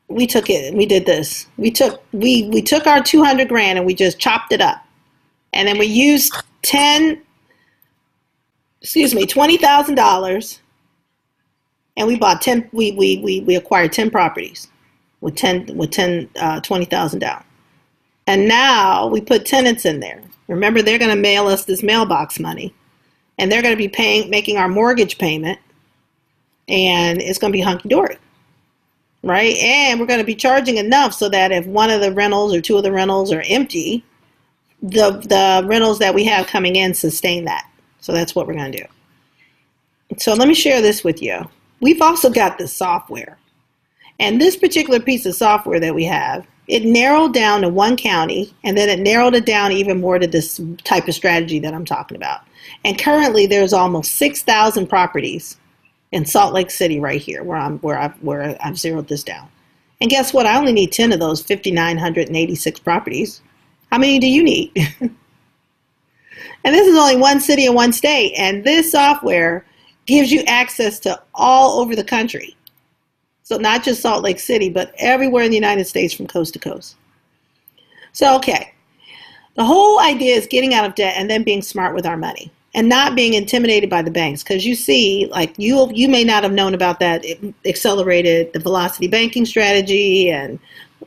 A: We took our 200 grand and we just chopped it up. And then we used $20,000, and we bought 10. We acquired 10 properties with 20,000 down, and now we put tenants in there. Remember, they're going to mail us this mailbox money, and they're going to be making our mortgage payment, and it's going to be hunky dory, right? And we're going to be charging enough so that if one of the rentals or two of the rentals are empty, the rentals that we have coming in sustain that. So that's what we're going to do. So let me share this with you. We've also got this software. And this particular piece of software that we have, it narrowed down to one county, and then it narrowed it down even more to this type of strategy that I'm talking about. And currently there's almost 6,000 properties in Salt Lake City right here where I've zeroed this down. And guess what? I only need 10 of those 5,986 properties. How many do you need? And this is only one city and one state. And this software gives you access to all over the country. So not just Salt Lake City, but everywhere in the United States from coast to coast. So, okay. The whole idea is getting out of debt and then being smart with our money and not being intimidated by the banks. Because you see, like you may not have known about that. It accelerated the velocity banking strategy, and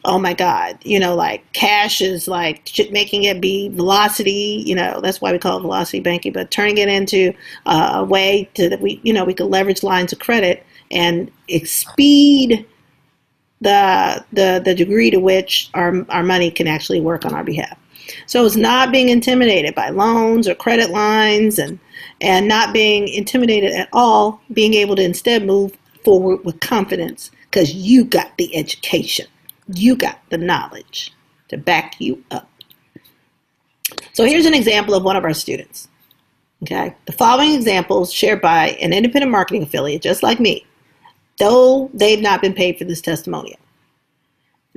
A: oh my God, like cash is like making it be velocity, that's why we call it velocity banking, but turning it into a way that we could leverage lines of credit and speed the degree to which our money can actually work on our behalf. So it's not being intimidated by loans or credit lines and not being intimidated at all, being able to instead move forward with confidence because you got the education. You got the knowledge to back you up. So here's an example of one of our students. Okay, the following examples shared by an independent marketing affiliate, just like me, though they've not been paid for this testimonial.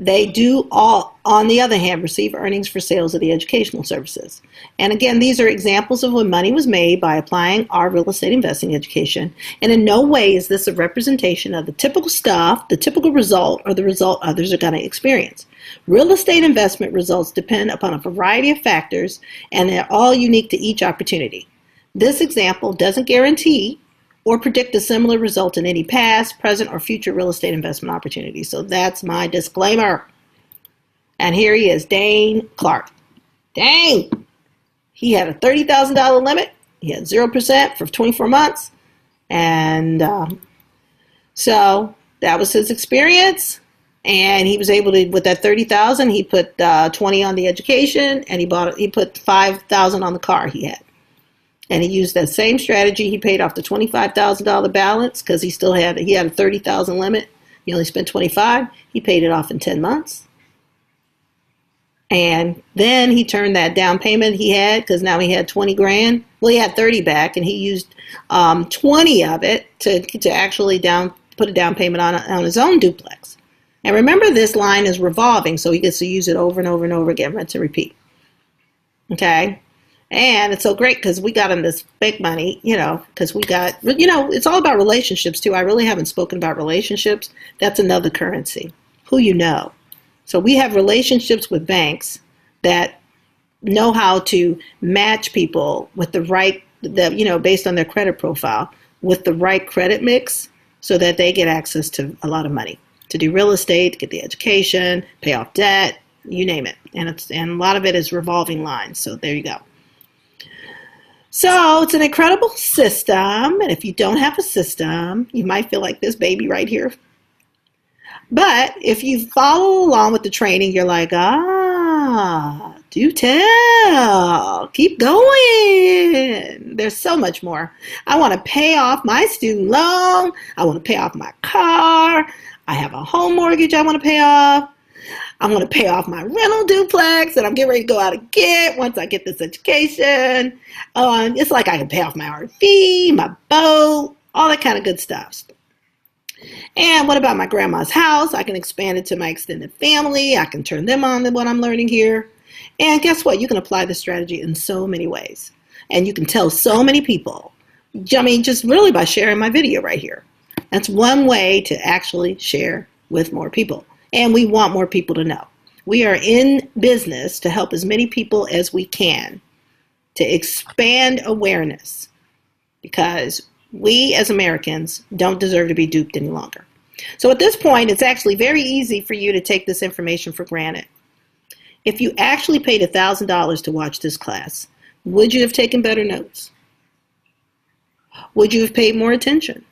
A: They do all, on the other hand, receive earnings for sales of the educational services. And again, these are examples of when money was made by applying our real estate investing education. And in no way is this a representation of the typical stuff, the typical result, or the result others are going to experience. Real estate investment results depend upon a variety of factors, and they're all unique to each opportunity. This example doesn't guarantee or predict a similar result in any past, present, or future real estate investment opportunities. So that's my disclaimer. And here he is, Dane Clark. Dang! He had a $30,000 limit. He had 0% for 24 months. And so that was his experience. And he was able to, with that $30,000, he put 20 on the education, and he put $5,000 on the car he had. And he used that same strategy. He paid off the $25,000 balance because he had a $30,000 limit. He only spent $25,000. He paid it off in 10 months. And then he turned that down payment he had, because now he had 20 grand. Well, he had 30 back, and he used 20 of it to actually put a down payment on his own duplex. And remember, this line is revolving, so he gets to use it over and over and over again, rinse and repeat. Okay? And it's so great because we got in this big money, because we got, it's all about relationships too. I really haven't spoken about relationships. That's another currency, who you know. So we have relationships with banks that know how to match people with the right, based on their credit profile, with the right credit mix so that they get access to a lot of money to do real estate, to get the education, pay off debt, you name it. And a lot of it is revolving lines. So there you go. So it's an incredible system, and if you don't have a system, you might feel like this baby right here. But if you follow along with the training, you're like, do tell, keep going. There's so much more. I want to pay off my student loan. I want to pay off my car. I have a home mortgage I want to pay off. I want to pay off my rental duplex that I'm getting ready to go out and get once I get this education. It's like I can pay off my RV, my boat, all that kind of good stuff. And what about my grandma's house? I can expand it to my extended family. I can turn them on to what I'm learning here. And guess what? You can apply this strategy in so many ways. And you can tell so many people. I mean, just really by sharing my video right here. That's one way to actually share with more people. And we want more people to know. We are in business to help as many people as we can to expand awareness, because we as Americans don't deserve to be duped any longer. So at this point, it's actually very easy for you to take this information for granted. If you actually paid $1,000 to watch this class, would you have taken better notes? Would you have paid more attention?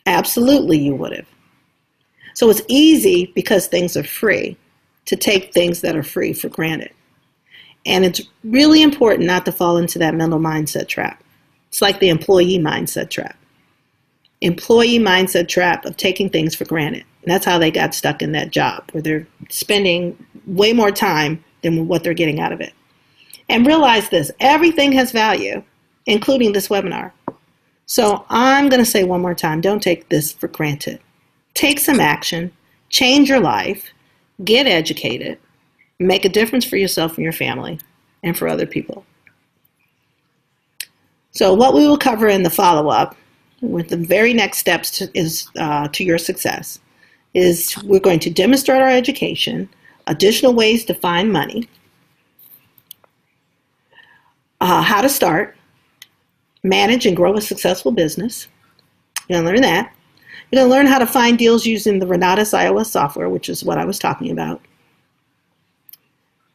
A: Absolutely, you would have. So it's easy, because things are free, to take things that are free for granted. And it's really important not to fall into that mental mindset trap. It's like the employee mindset trap. Employee mindset trap of taking things for granted. And that's how they got stuck in that job, where they're spending way more time than what they're getting out of it. And realize this, everything has value, including this webinar. So I'm going to say one more time, don't take this for granted. Take some action, change your life, get educated, make a difference for yourself and your family, and for other people. So what we will cover in the follow-up, with the very next steps to your success, is we're going to demonstrate our education, additional ways to find money, how to start, manage and grow a successful business. You're going to learn that. You're going to learn how to find deals using the Renatus iOS software, which is what I was talking about.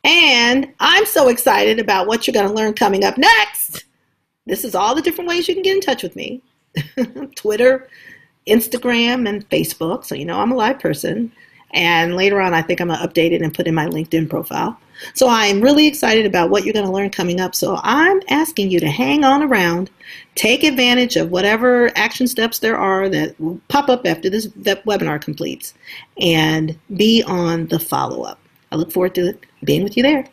A: And I'm so excited about what you're going to learn coming up next. This is all the different ways you can get in touch with me. Twitter, Instagram, and Facebook. So you know I'm a live person. And later on, I think I'm going to update it and put in my LinkedIn profile. So I'm really excited about what you're going to learn coming up. So I'm asking you to hang on around, take advantage of whatever action steps there are that will pop up after this webinar completes, and be on the follow-up. I look forward to being with you there.